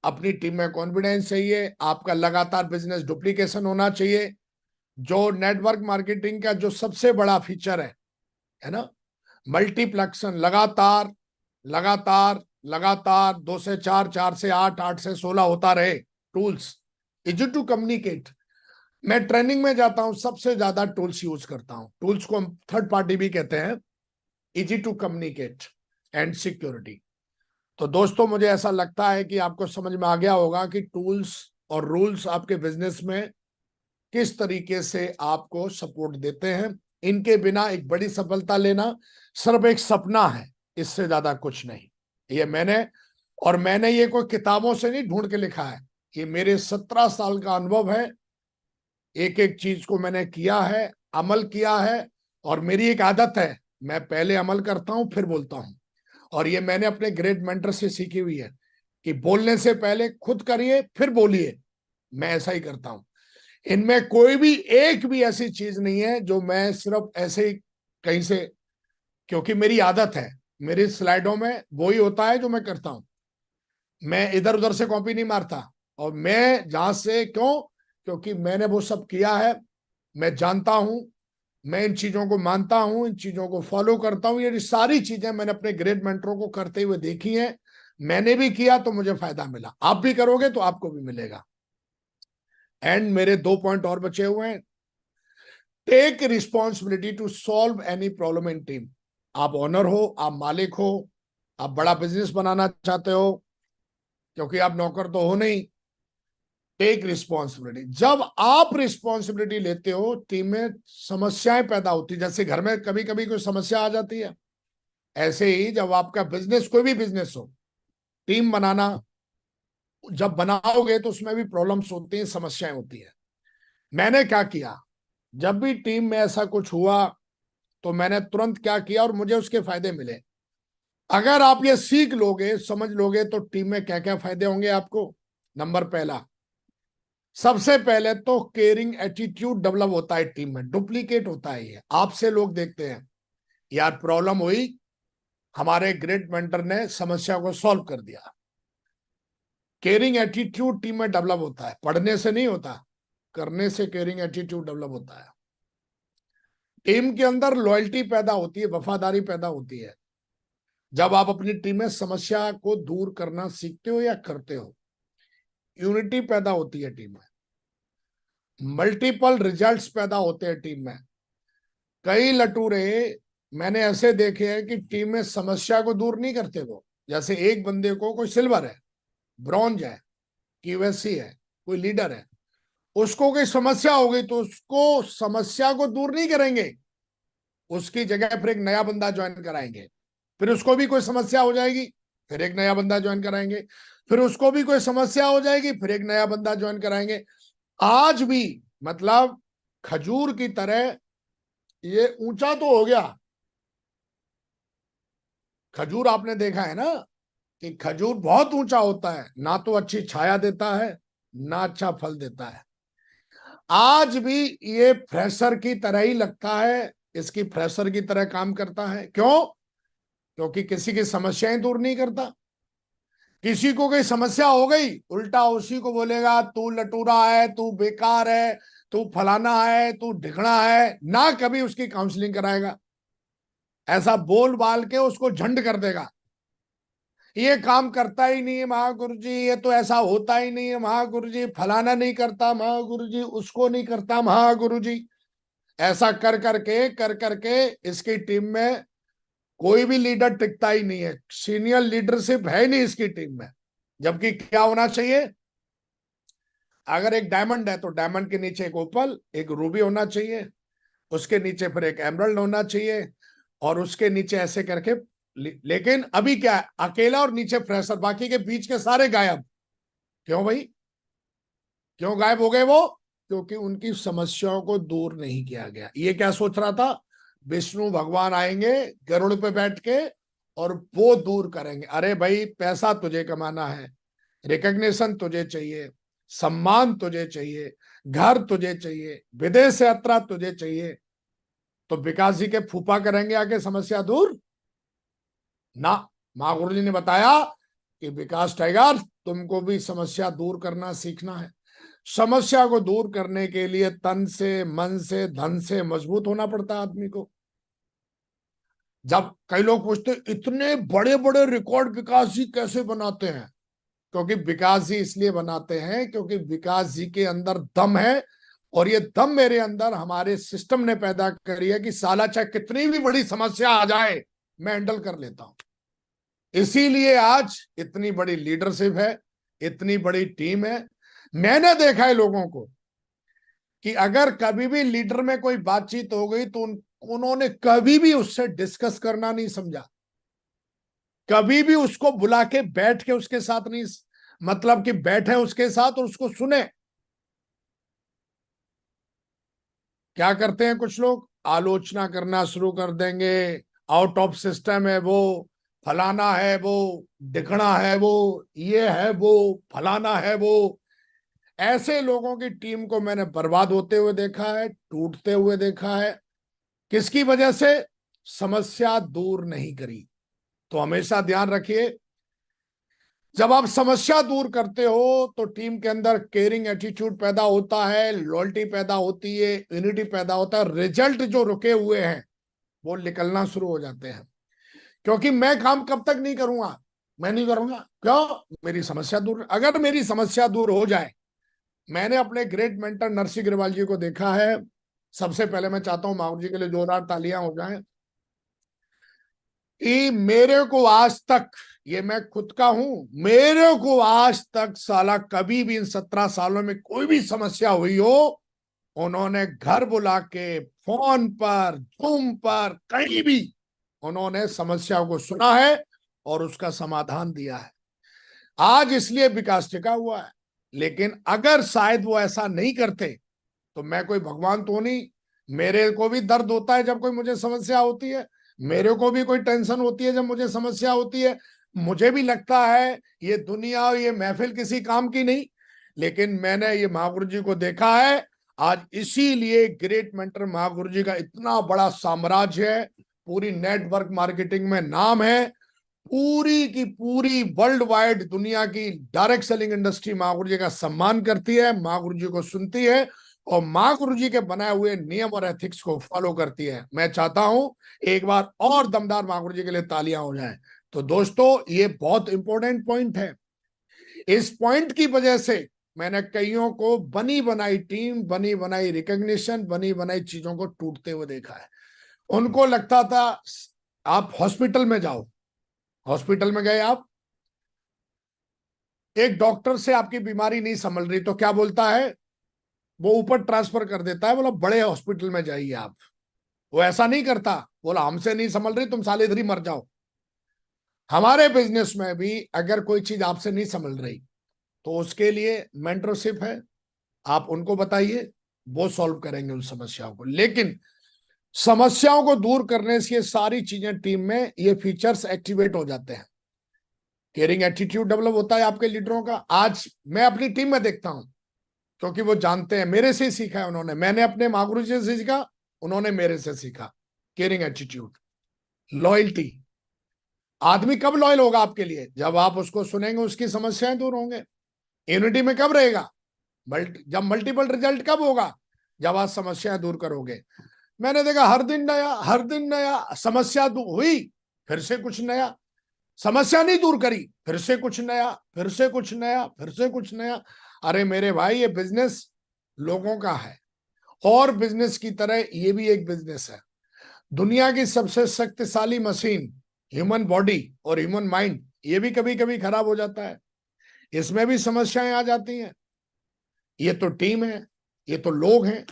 अपनी टीम में कॉन्फिडेंस चाहिए, आपका लगातार बिजनेस डुप्लीकेशन होना चाहिए, जो नेटवर्क मार्केटिंग का जो सबसे बड़ा फीचर है ना, मल्टीप्लेक्शन, लगातार लगातार लगातार 2 से 4, 4 से 8, 8 से 16 होता रहे। Tools, easy to communicate. मैं ट्रेनिंग में जाता हूं, सबसे ज्यादा टूल्स यूज करता हूं। टूल्स को हम थर्ड पार्टी भी कहते हैं। Easy to communicate and security. तो दोस्तों, मुझे ऐसा लगता है कि आपको समझ में आ गया होगा कि टूल्स और रूल्स आपके बिजनेस में किस तरीके से आपको सपोर्ट देते हैं। इनके बिना एक बड़ी सफलता लेना सिर्फ एक सपना है, इससे ज्यादा कुछ नहीं। ये मैंने ये कोई किताबों से नहीं ढूंढ के लिखा है, ये मेरे 17 साल का अनुभव है। एक एक चीज को मैंने किया है, अमल किया है, और मेरी एक आदत है, मैं पहले अमल करता हूं फिर बोलता हूं। और ये मैंने अपने ग्रेट मेंटर से सीखी हुई है कि बोलने से पहले खुद करिए फिर बोलिए। मैं ऐसा ही करता हूं। इनमें कोई भी एक भी ऐसी चीज नहीं है जो मैं सिर्फ ऐसे ही कहीं से, क्योंकि मेरी आदत है, मेरी स्लाइडों में वही होता है जो मैं करता हूं। मैं इधर उधर से कॉपी नहीं मारता। और मैं जहां से, क्यों? क्योंकि मैंने वो सब किया है, मैं जानता हूं, मैं इन चीजों को मानता हूं, इन चीजों को फॉलो करता हूं। ये सारी चीजें मैंने अपने ग्रेट मेंटरों को करते हुए देखी हैं। मैंने भी किया तो मुझे फायदा मिला, आप भी करोगे तो आपको भी मिलेगा। एंड मेरे 2 पॉइंट और बचे हुए हैं। Take responsibility to solve any problem in team. आप ओनर हो, आप मालिक हो, आप बड़ा बिजनेस बनाना चाहते हो, क्योंकि आप नौकर तो हो नहीं। Take responsibility. जब आप रिस्पॉन्सिबिलिटी लेते हो, टीम में समस्याएं पैदा होती, जैसे घर में कभी कभी कोई समस्या आ जाती है, ऐसे ही जब आपका बिजनेस, कोई भी बिजनेस हो, टीम बनाना जब बनाओगे तो उसमें भी प्रॉब्लम्स होती हैं, समस्याएं होती है। मैंने क्या किया, जब भी टीम में ऐसा कुछ हुआ तो मैंने तुरंत क्या किया और मुझे उसके फायदे मिले। अगर आप ये सीख लोगे, समझ लोगे, तो टीम में क्या क्या फायदे होंगे आपको। नंबर पहला, सबसे पहले तो केयरिंग एटीट्यूड डेवलप होता है टीम में। डुप्लीकेट होता है ये, आपसे लोग देखते हैं यार प्रॉब्लम हुई, हमारे ग्रेट मेंटर ने समस्या को सॉल्व कर दिया। केयरिंग एटीट्यूड टीम में डेवलप होता है, पढ़ने से नहीं होता, करने से केयरिंग एटीट्यूड डेवलप होता है। टीम के अंदर लॉयल्टी पैदा होती है, वफादारी पैदा होती है, जब आप अपनी टीम में समस्या को दूर करना सीखते हो या करते हो। यूनिटी पैदा होती है टीम में, मल्टीपल रिजल्ट्स पैदा होते हैं टीम में। कई लटूरे मैंने ऐसे देखे हैं कि टीम में समस्या को दूर नहीं करते वो। जैसे एक बंदे को, कोई सिल्वर है, ब्रॉन्ज है, क्यूएससी है, कोई लीडर है, उसको कोई समस्या हो गई तो उसको समस्या को दूर नहीं करेंगे, उसकी जगह फिर एक नया बंदा ज्वाइन कराएंगे। फिर उसको भी कोई समस्या हो जाएगी, फिर एक नया बंदा ज्वाइन कराएंगे। फिर उसको भी कोई समस्या हो जाएगी, फिर एक नया बंदा ज्वाइन कराएंगे। आज भी मतलब खजूर की तरह ये ऊंचा तो हो गया। खजूर आपने देखा है ना कि खजूर बहुत ऊंचा होता है, ना तो अच्छी छाया देता है, ना अच्छा फल देता है। आज भी ये फ्रेशर की तरह ही लगता है, इसकी फ्रेशर की तरह काम करता है। क्यों? क्योंकि किसी की समस्याएं दूर नहीं करता। किसी को कोई समस्या हो गई, उल्टा उसी को बोलेगा तू लटूरा है, तू बेकार है, तू फलाना है, तू ढिकना है, ना कभी उसकी काउंसलिंग कराएगा। ऐसा बोल बाल के उसको झंड कर देगा, ये काम करता ही नहीं है महागुरु जी, ये तो ऐसा होता ही नहीं है महागुरु जी, फलाना नहीं करता महागुरु जी, उसको नहीं करता महागुरु जी। ऐसा कर करके इसकी टीम में कोई भी लीडर टिकता ही नहीं है, सीनियर लीडरशिप है नहीं इसकी टीम में। जबकि क्या होना चाहिए, अगर एक डायमंड है तो डायमंड के नीचे एक ओपल, एक रूबी होना चाहिए, उसके नीचे फिर एक एमरल्ड होना चाहिए, और उसके नीचे ऐसे करके। लेकिन अभी क्या है, अकेला और नीचे फ्रेशर, बाकी के बीच के सारे गायब। क्यों भाई, क्यों गायब हो गए वो? क्योंकि उनकी समस्याओं को दूर नहीं किया गया। ये क्या सोच रहा था, विष्णु भगवान आएंगे गरुड़ पे बैठ के और वो दूर करेंगे। अरे भाई, पैसा तुझे कमाना है, रिकग्निशन तुझे चाहिए, सम्मान तुझे चाहिए, घर तुझे चाहिए, विदेश यात्रा तुझे चाहिए, तो विकास जी के फूफा करेंगे आके समस्या दूर ना। माँ गुरु जी ने बताया कि विकास टाइगर, तुमको भी समस्या दूर करना सीखना है। समस्या को दूर करने के लिए तन से, मन से, धन से मजबूत होना पड़ता है आदमी को। जब कई लोग पूछते इतने बड़े बड़े रिकॉर्ड विकास जी कैसे बनाते हैं, क्योंकि विकास जी इसलिए बनाते हैं क्योंकि विकास जी के अंदर दम है, और ये दम मेरे अंदर हमारे सिस्टम ने पैदा करी है कि साला चाहे कितनी भी बड़ी समस्या आ जाए मैं हैंडल कर लेता हूं। इसीलिए आज इतनी बड़ी लीडरशिप है, इतनी बड़ी टीम है। मैंने देखा है लोगों को कि अगर कभी भी लीडर में कोई बातचीत हो गई तो उन्होंने कभी भी उससे डिस्कस करना नहीं समझा, कभी भी उसको बुला के बैठ के उसके साथ नहीं, मतलब कि बैठे उसके साथ और उसको सुने। क्या करते हैं कुछ लोग, आलोचना करना शुरू कर देंगे, आउट ऑफ सिस्टम है वो, फलाना है वो, डिकना है वो, ये है वो, फलाना है वो। ऐसे लोगों की टीम को मैंने बर्बाद होते हुए देखा है, टूटते हुए देखा है। किसकी वजह से? समस्या दूर नहीं करी। तो हमेशा ध्यान रखिए, जब आप समस्या दूर करते हो तो टीम के अंदर केयरिंग एटीट्यूड पैदा होता है, लॉयल्टी पैदा होती है, यूनिटी पैदा होता है, रिजल्ट जो रुके हुए हैं वो निकलना शुरू हो जाते हैं। क्योंकि मैं काम कब तक नहीं करूंगा, मैं नहीं करूंगा, क्यों? मेरी समस्या दूर, अगर मेरी समस्या दूर हो जाए। मैंने अपने ग्रेट मेंटर नरसिंह अग्रवाल जी को देखा है। सबसे पहले मैं चाहता हूं माहौर जी के लिए जोरदार तालियां हो जाएं कि मेरे को आज तक, ये मैं खुद का हूं, मेरे को आज तक साला कभी भी इन 17 सालों में कोई भी समस्या हुई हो, उन्होंने घर बुला के, फोन पर, जूम पर, कहीं भी उन्होंने समस्या को सुना है और उसका समाधान दिया है। आज इसलिए विकास टिका हुआ है। लेकिन अगर शायद वो ऐसा नहीं करते तो मैं कोई भगवान तो नहीं। मेरे को भी दर्द होता है जब कोई मुझे समस्या होती है, मेरे को भी कोई टेंशन होती है जब मुझे समस्या होती है। मुझे भी लगता है ये दुनिया और ये महफिल किसी काम की नहीं। लेकिन मैंने ये महागुरु जी को देखा है। आज इसीलिए ग्रेट मेंटर महागुरु जी का इतना बड़ा साम्राज्य है, पूरी नेटवर्क मार्केटिंग में नाम है, पूरी की पूरी वर्ल्ड वाइड दुनिया की डायरेक्ट सेलिंग इंडस्ट्री महागुरु जी का सम्मान करती है, महागुरु जी को सुनती है और महागुरु जी के बनाए हुए नियम और एथिक्स को फॉलो करती है। मैं चाहता हूं एक बार और दमदार महागुरु जी के लिए तालियां हो जाएं। तो दोस्तों, ये बहुत इंपॉर्टेंट पॉइंट है। इस पॉइंट की वजह से मैंने कईयों को बनी बनाई टीम, बनी बनाई रिकॉग्निशन, बनी बनाई चीजों को टूटते हुए देखा है। उनको लगता था, आप हॉस्पिटल में जाओ, हॉस्पिटल में गए आप, एक डॉक्टर से आपकी बीमारी नहीं संभल रही तो क्या बोलता है? वो ऊपर ट्रांसफर कर देता है, बोला बड़े हॉस्पिटल में जाइए आप। वो ऐसा नहीं करता, बोला हमसे नहीं संभल रही, तुम साले इधर ही मर जाओ। हमारे बिजनेस में भी अगर कोई चीज आपसे नहीं संभल रही तो उसके लिए मेंटरशिप है, आप उनको बताइए, वो सॉल्व करेंगे उन समस्याओं को। लेकिन समस्याओं को दूर करने से ये सारी चीजें टीम में, ये फीचर्स एक्टिवेट हो जाते हैं। केयरिंग एटीट्यूड डेवलप होता है आपके लीडरों का। आज मैं अपनी टीम में देखता हूं, क्योंकि वो जानते हैं, मेरे से सीखा है उन्होंने, मैंने अपने महागुरु जी से सीखा, उन्होंने मेरे से सीखा। Caring attitude, loyalty. आदमी कब लॉयल होगा आपके लिए? जब आप उसको सुनेंगे, उसकी समस्याएं दूर होंगे। यूनिटी में कब रहेगा? जब मल्टीपल रिजल्ट कब होगा? जब आप समस्याएं दूर करोगे। मैंने देखा हर दिन नया, हर दिन नया। समस्या हुई, फिर से कुछ नया। समस्या नहीं दूर करी, फिर से कुछ नया, फिर से कुछ नया, फिर से कुछ नया। अरे मेरे भाई, ये बिजनेस लोगों का है और बिजनेस की तरह ये भी एक बिजनेस है। दुनिया की सबसे शक्तिशाली मशीन ह्यूमन बॉडी और ह्यूमन माइंड, ये भी कभी कभी खराब हो जाता है, इसमें भी समस्याएं आ जाती हैं। ये तो टीम है, ये तो लोग हैं।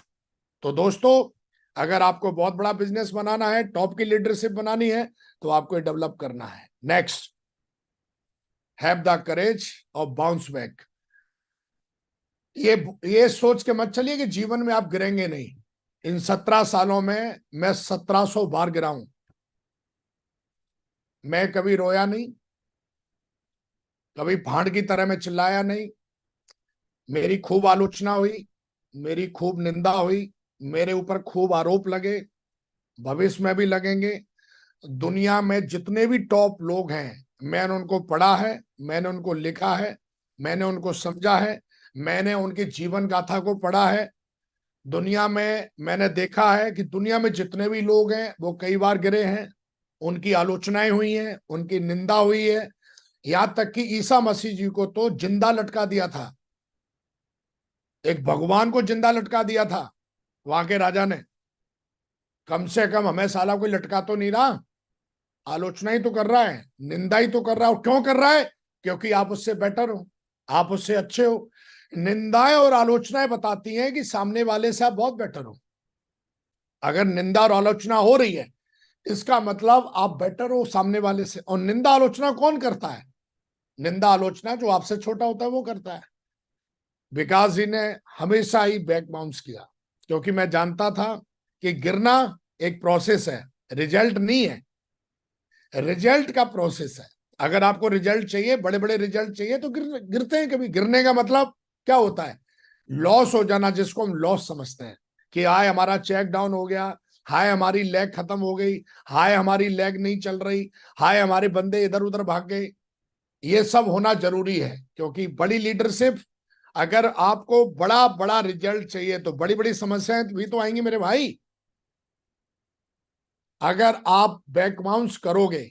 तो दोस्तों, अगर आपको बहुत बड़ा बिजनेस बनाना है, टॉप की लीडरशिप बनानी है, तो आपको डेवलप करना है। Next, have the courage of bounce back. ये सोच के मत चलिए कि जीवन में आप गिरेंगे नहीं। इन 17 सालों में मैं 1700 बार गिरा हूं, मैं कभी रोया नहीं, कभी भांड की तरह मैं चिल्लाया नहीं। मेरी खूब आलोचना हुई, मेरी खूब निंदा हुई, मेरे ऊपर खूब आरोप लगे, भविष्य में भी लगेंगे। दुनिया में जितने भी टॉप लोग हैं, मैंने उनको पढ़ा है, मैंने उनको लिखा है, मैंने उनको समझा है, मैंने उनकी जीवन गाथा को पढ़ा है। दुनिया में मैंने देखा है कि दुनिया में जितने भी लोग हैं वो कई बार गिरे हैं, उनकी आलोचनाएं हुई हैं, उनकी निंदा हुई है। यहां तक कि ईसा मसीह जी को तो जिंदा लटका दिया था, एक भगवान को जिंदा लटका दिया था वहां के राजा ने। कम से कम हमें साला कोई लटका तो नहीं रहा, आलोचना ही तो कर रहा है, निंदा ही तो कर रहा है। क्यों कर रहा है? क्योंकि आप उससे बेटर हो, आप उससे अच्छे हो। निंदाएं और आलोचनाएं बताती हैं कि सामने वाले से आप बहुत बेटर हो। अगर निंदा और आलोचना हो रही है, इसका मतलब आप बेटर हो सामने वाले से। और निंदा आलोचना कौन करता है? निंदा आलोचना जो आपसे छोटा होता है वो करता है। विकास जी ने हमेशा ही बैक बाउंस किया, क्योंकि मैं जानता था कि गिरना एक प्रोसेस है, रिजल्ट नहीं है। रिजल्ट का प्रोसेस है। अगर आपको रिजल्ट चाहिए, बड़े बड़े रिजल्ट चाहिए, तो गिरते हैं कभी। गिरने का मतलब क्या होता है? लॉस हो जाना, जिसको हम लॉस समझते हैं कि हाय हमारा चेक डाउन हो गया, हाय हमारी लेग खत्म हो गई, हाय हमारी लेग नहीं चल रही, हाय हमारे बंदे इधर उधर भाग गए। ये सब होना जरूरी है, क्योंकि बड़ी लीडरशिप, अगर आपको बड़ा बड़ा रिजल्ट चाहिए तो बड़ी बड़ी समस्याएं भी तो आएंगी मेरे भाई। अगर आप बैक बाउंस करोगे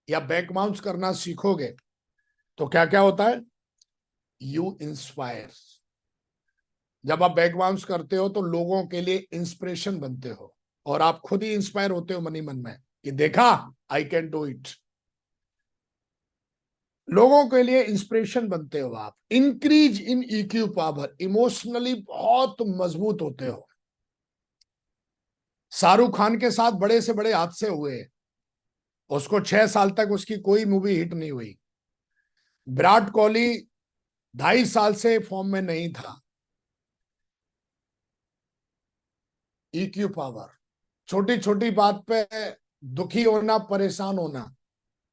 या बैक बाउंस करना सीखोगे तो क्या क्या होता है? You inspire. जब आप बैक बाउंस करते हो तो लोगों के लिए इंस्पिरेशन बनते हो, और आप खुद ही इंस्पायर होते हो मन ही मन में कि देखा, आई कैन डू इट। लोगों के लिए इंस्पिरेशन बनते हो आप। Increase in EQ power, emotionally बहुत मजबूत होते हो। शाहरुख खान के साथ बड़े से बड़े हादसे हुए, उसको 6 साल तक उसकी कोई मूवी हिट नहीं हुई। विराट कोहली 2.5 साल से फॉर्म में नहीं था। ईक्यू पावर, छोटी छोटी बात पे दुखी होना, परेशान होना,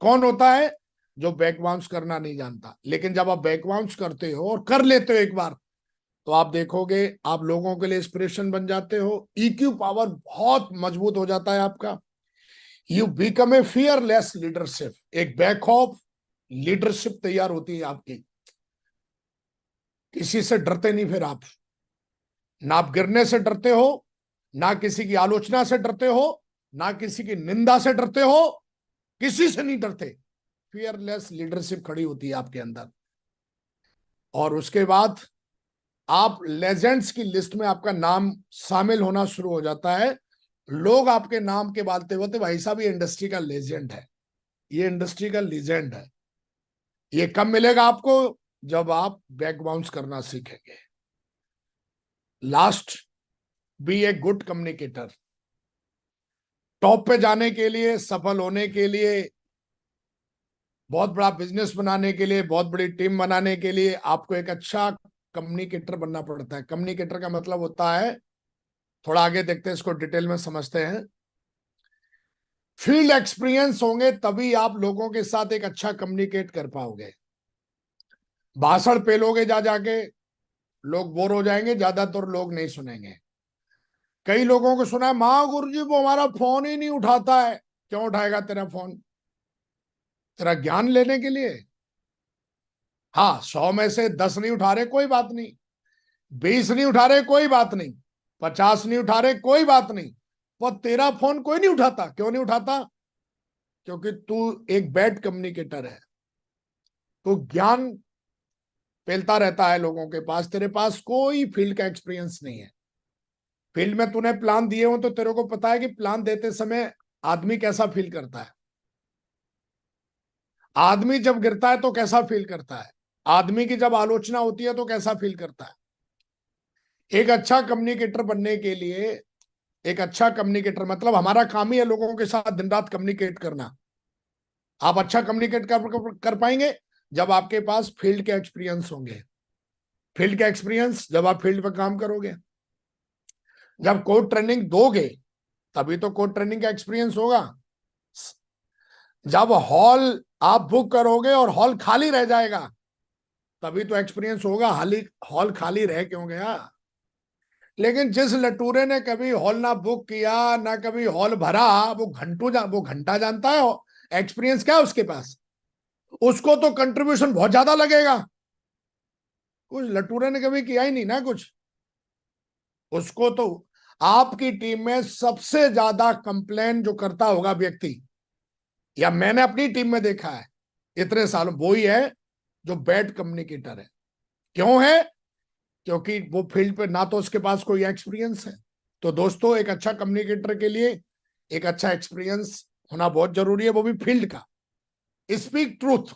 कौन होता है? जो बैक बाउंस करना नहीं जानता। लेकिन जब आप बैक बाउंस करते हो और कर लेते हो एक बार, तो आप देखोगे आप लोगों के लिए इंस्पिरेशन बन जाते हो। ईक्यू पावर बहुत मजबूत हो जाता है आपका। You become a fearless leadership, एक बैक ऑफ लीडरशिप तैयार होती है आपकी। किसी से डरते नहीं फिर आप। ना आप गिरने से डरते हो, ना किसी की आलोचना से डरते हो, ना किसी की निंदा से डरते हो, किसी से नहीं डरते। फियरलेस लीडरशिप खड़ी होती है आपके अंदर। और उसके बाद आप लेजेंड्स की लिस्ट में आपका नाम शामिल होना शुरू हो जाता है। लोग आपके नाम के बालते होते, भाई साहब ये इंडस्ट्री का लेजेंड है, ये इंडस्ट्री का लीजेंड है। ये कब मिलेगा आपको? जब आप बैक बाउंस करना सीखेंगे। Last, be a good communicator. Top पे जाने के लिए, सफल होने के लिए, बहुत बड़ा बिजनेस बनाने के लिए, बहुत बड़ी टीम बनाने के लिए आपको एक अच्छा कम्युनिकेटर बनना पड़ता है। कम्युनिकेटर का मतलब होता है, थोड़ा आगे देखते हैं, इसको डिटेल में समझते हैं। फील्ड एक्सपीरियंस होंगे तभी आप लोगों के साथ एक अच्छा कम्युनिकेट कर पाओगे। भाषण पेलोगे जा जाके, लोग बोर हो जाएंगे, ज्यादातर लोग नहीं सुनेंगे। कई लोगों को सुना है, मां गुरुजी वो हमारा फोन ही नहीं उठाता है। क्यों उठाएगा तेरा फोन? तेरा ज्ञान लेने के लिए। हाँ, 100 में से 10 नहीं उठा रहे, कोई बात नहीं। 20 नहीं उठा रहे, कोई बात नहीं। 50 नहीं उठा रहे, कोई बात नहीं। पर तेरा फोन कोई नहीं उठाता। क्यों नहीं उठाता? क्योंकि तू एक बैड कम्युनिकेटर है। तो ज्ञान फैलता रहता है लोगों के पास, तेरे पास कोई फील्ड का एक्सपीरियंस नहीं है। फील्ड में तूने प्लान दिए हो तो तेरे को पता है कि प्लान देते समय आदमी कैसा फील करता है। आदमी जब गिरता है तो कैसा फील करता है। आदमी की जब आलोचना होती है तो कैसा फील करता है। एक अच्छा कम्युनिकेटर बनने के लिए, एक अच्छा कम्युनिकेटर मतलब हमारा काम ही है लोगों के साथ दिन रात कम्युनिकेट करना। आप अच्छा कम्युनिकेट कर पाएंगे जब आपके पास फील्ड के एक्सपीरियंस होंगे। फील्ड का एक्सपीरियंस जब आप फील्ड पर काम करोगे, जब कोड ट्रेनिंग दोगे, तभी तो कोड ट्रेनिंग का एक्सपीरियंस होगा। जब हॉल आप बुक करोगे और हॉल खाली रह जाएगा, तभी तो एक्सपीरियंस होगा। हॉल खाली रह क्यों गया। लेकिन जिस लटूरे ने कभी हॉल ना बुक किया, ना कभी हॉल भरा, वो घंटा जानता है एक्सपीरियंस क्या है उसके पास। उसको तो कंट्रीब्यूशन बहुत ज्यादा लगेगा। कुछ लटूरे ने कभी किया ही नहीं ना कुछ। उसको तो आपकी टीम में सबसे ज्यादा कंप्लेन जो करता होगा व्यक्ति, या मैंने अपनी टीम में देखा है इतने सालों, वो ही है जो बैड कम्युनिकेटर है। क्यों है? क्योंकि वो फील्ड पे ना तो उसके पास कोई एक्सपीरियंस है। तो दोस्तों, एक अच्छा कम्युनिकेटर के लिए एक अच्छा एक्सपीरियंस होना बहुत जरूरी है, वो भी फील्ड का। Speak truth.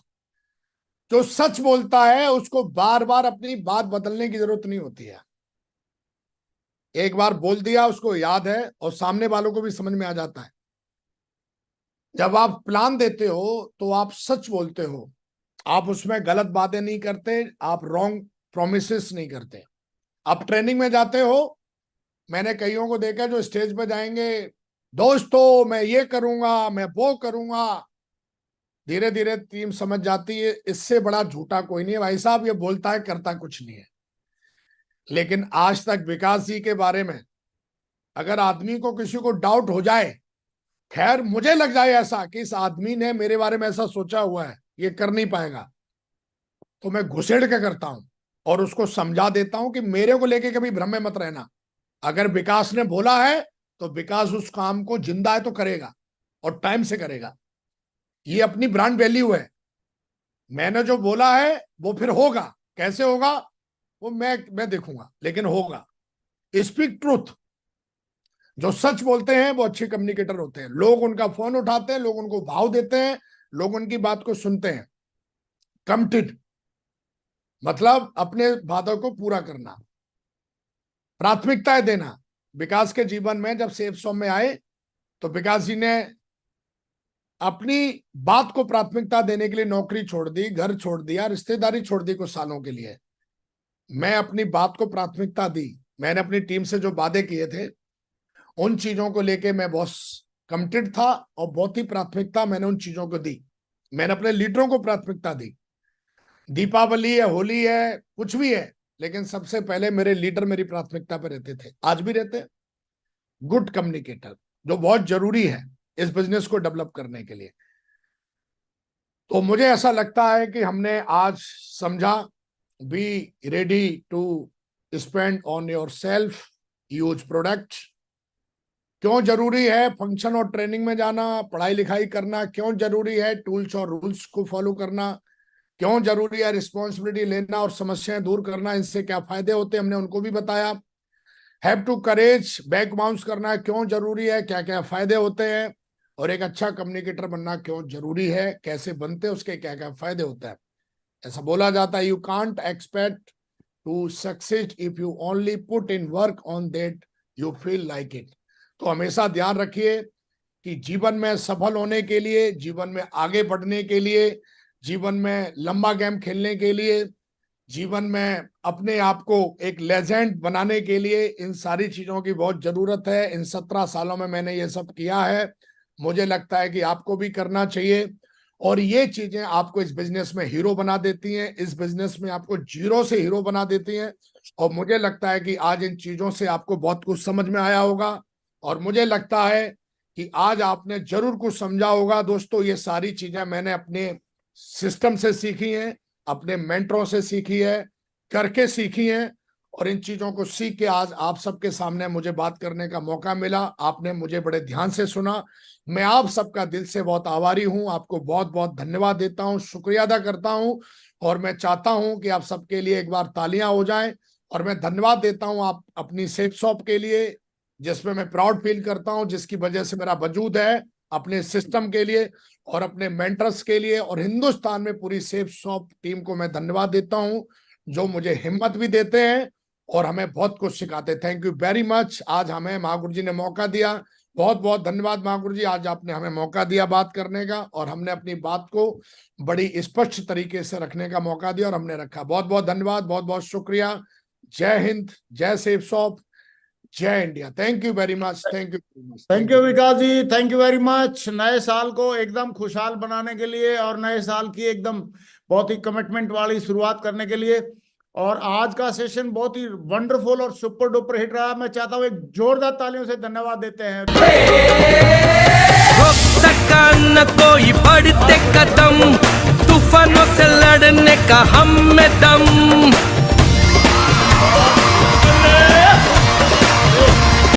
जो सच बोलता है उसको बार बार अपनी बात बदलने की जरूरत नहीं होती है। एक बार बोल दिया उसको याद है और सामने वालों को भी समझ में आ जाता है। जब आप प्लान देते हो तो आप सच बोलते हो, आप उसमें गलत बातें नहीं करते, आप रॉन्ग प्रोमिसेस नहीं करते। आप ट्रेनिंग में जाते हो, मैंने कईयों को देखा जो स्टेज पे जाएंगे, दोस्तों मैं ये करूंगा, मैं वो करूंगा, धीरे धीरे टीम समझ जाती है इससे बड़ा झूठा कोई नहीं है भाई साहब, ये बोलता है करता कुछ नहीं है। लेकिन आज तक विकास जी के बारे में अगर आदमी को किसी को डाउट हो जाए, खैर मुझे लग जाए ऐसा कि इस आदमी ने मेरे बारे में ऐसा सोचा हुआ है, ये कर नहीं पाएगा, तो मैं घुसेड़ के करता हूं और उसको समझा देता हूं कि मेरे को लेके कभी भ्रम में मत रहना। अगर विकास ने बोला है तो विकास उस काम को जिंदा है तो करेगा और टाइम से करेगा। ये अपनी ब्रांड वैल्यू है। मैंने जो बोला है वो फिर होगा, कैसे होगा वो मैं देखूंगा, लेकिन होगा। Speak truth. जो सच बोलते हैं वो अच्छे कम्युनिकेटर होते हैं। लोग उनका फोन उठाते हैं, लोग उनको भाव देते हैं, लोग उनकी बात को सुनते हैं। कमिटेड मतलब अपने वादों को पूरा करना, प्राथमिकताएं देना। विकास के जीवन में जब सेफ सॉम में आए तो विकास जी ने अपनी बात को प्राथमिकता देने के लिए नौकरी छोड़ दी, घर छोड़ दिया, रिश्तेदारी छोड़ दी कुछ सालों के लिए। मैं अपनी बात को प्राथमिकता दी। मैंने अपनी टीम से जो वादे किए थे उन चीजों को लेके मैं बहुत कमिटेड था और बहुत ही प्राथमिकता मैंने उन चीजों को दी। मैंने अपने लीडरों को प्राथमिकता दी। दीपावली है, होली है, कुछ भी है, लेकिन सबसे पहले मेरे लीडर मेरी प्राथमिकता पे रहते थे, आज भी रहते हैं। गुड कम्युनिकेटर जो बहुत जरूरी है इस बिजनेस को डेवलप करने के लिए। तो मुझे ऐसा लगता है कि हमने आज समझा, be ready to spend on your self, use product. क्यों जरूरी है फंक्शन और ट्रेनिंग में जाना, पढ़ाई लिखाई करना, क्यों जरूरी है टूल्स और रूल्स को फॉलो करना, क्यों जरूरी है रिस्पॉन्सिबिलिटी लेना और समस्याएं दूर करना, इनसे क्या फायदे होते हैं हमने उनको भी बताया। Have to courage, back bounce करना क्यों जरूरी है, क्या क्या फायदे होते हैं, और एक अच्छा कम्युनिकेटर बनना क्यों जरूरी है, कैसे बनते हैं, उसके क्या क्या फायदे होते हैं। ऐसा बोला जाता है, you can't expect to succeed if you only put in work on that you feel like it. तो हमेशा ध्यान रखिए कि जीवन में सफल होने के लिए, जीवन में आगे बढ़ने के लिए, जीवन में लंबा गेम खेलने के लिए, जीवन में अपने आप को एक लेजेंड बनाने के लिए इन सारी चीजों की बहुत जरूरत है। इन 17 सालों में मैंने ये सब किया है, मुझे लगता है कि आपको भी करना चाहिए। और ये चीजें आपको इस बिजनेस में हीरो बना देती हैं, इस बिजनेस में आपको जीरो से हीरो बना देती हैं। और मुझे लगता है कि आज इन चीजों से आपको बहुत कुछ समझ में आया होगा, और मुझे लगता है कि आज आपने जरूर कुछ समझा होगा। दोस्तों, ये सारी चीजें मैंने अपने सिस्टम से सीखी हैं, अपने मेंटरों से सीखी है, करके सीखी हैं, और इन चीजों को सीख के आज आप सबके सामने मुझे बात करने का मौका मिला। आपने मुझे बड़े ध्यान से सुना। मैं आप सबका दिल से बहुत आभारी हूं, आपको बहुत बहुत धन्यवाद देता हूं, शुक्रिया अदा करता हूं। और मैं चाहता हूं कि आप सबके लिए एक बार तालियां हो जाएं। और मैं धन्यवाद देता हूं आप अपनी सेफ शॉप के लिए, जिसमें मैं प्राउड फील करता हूं, जिसकी वजह से मेरा वजूद है, अपने सिस्टम के लिए और अपने मेंटर्स के लिए, और हिंदुस्तान में पूरी सेफ शॉप टीम को मैं धन्यवाद देता हूं, जो मुझे हिम्मत भी देते हैं और हमें बहुत कुछ सिखाते। Thank you very much. आज हमें महागुरु जी ने मौका दिया, बहुत बहुत धन्यवाद महागुरु जी। आज आपने हमें मौका दिया बात करने का, और हमने अपनी बात को बड़ी स्पष्ट तरीके से रखने का मौका दिया और हमने रखा। बहुत बहुत धन्यवाद, बहुत बहुत शुक्रिया। जय हिंद, जय सेफ शॉप, जय India. Thank you very much. Thank
you Vikas ji, thank you very much. नए साल को एकदम खुशहाल बनाने के लिए और नए साल की एकदम बहुत ही कमिटमेंट वाली शुरुआत करने के लिए, और आज का सेशन बहुत ही वंडरफुल और सुपर डुपर हिट रहा। मैं चाहता हूँ एक जोरदार तालियों से धन्यवाद देते हैं।
रोक सका न कोई बढ़ते कदम, तूफानों से लड़ने का हम में दम।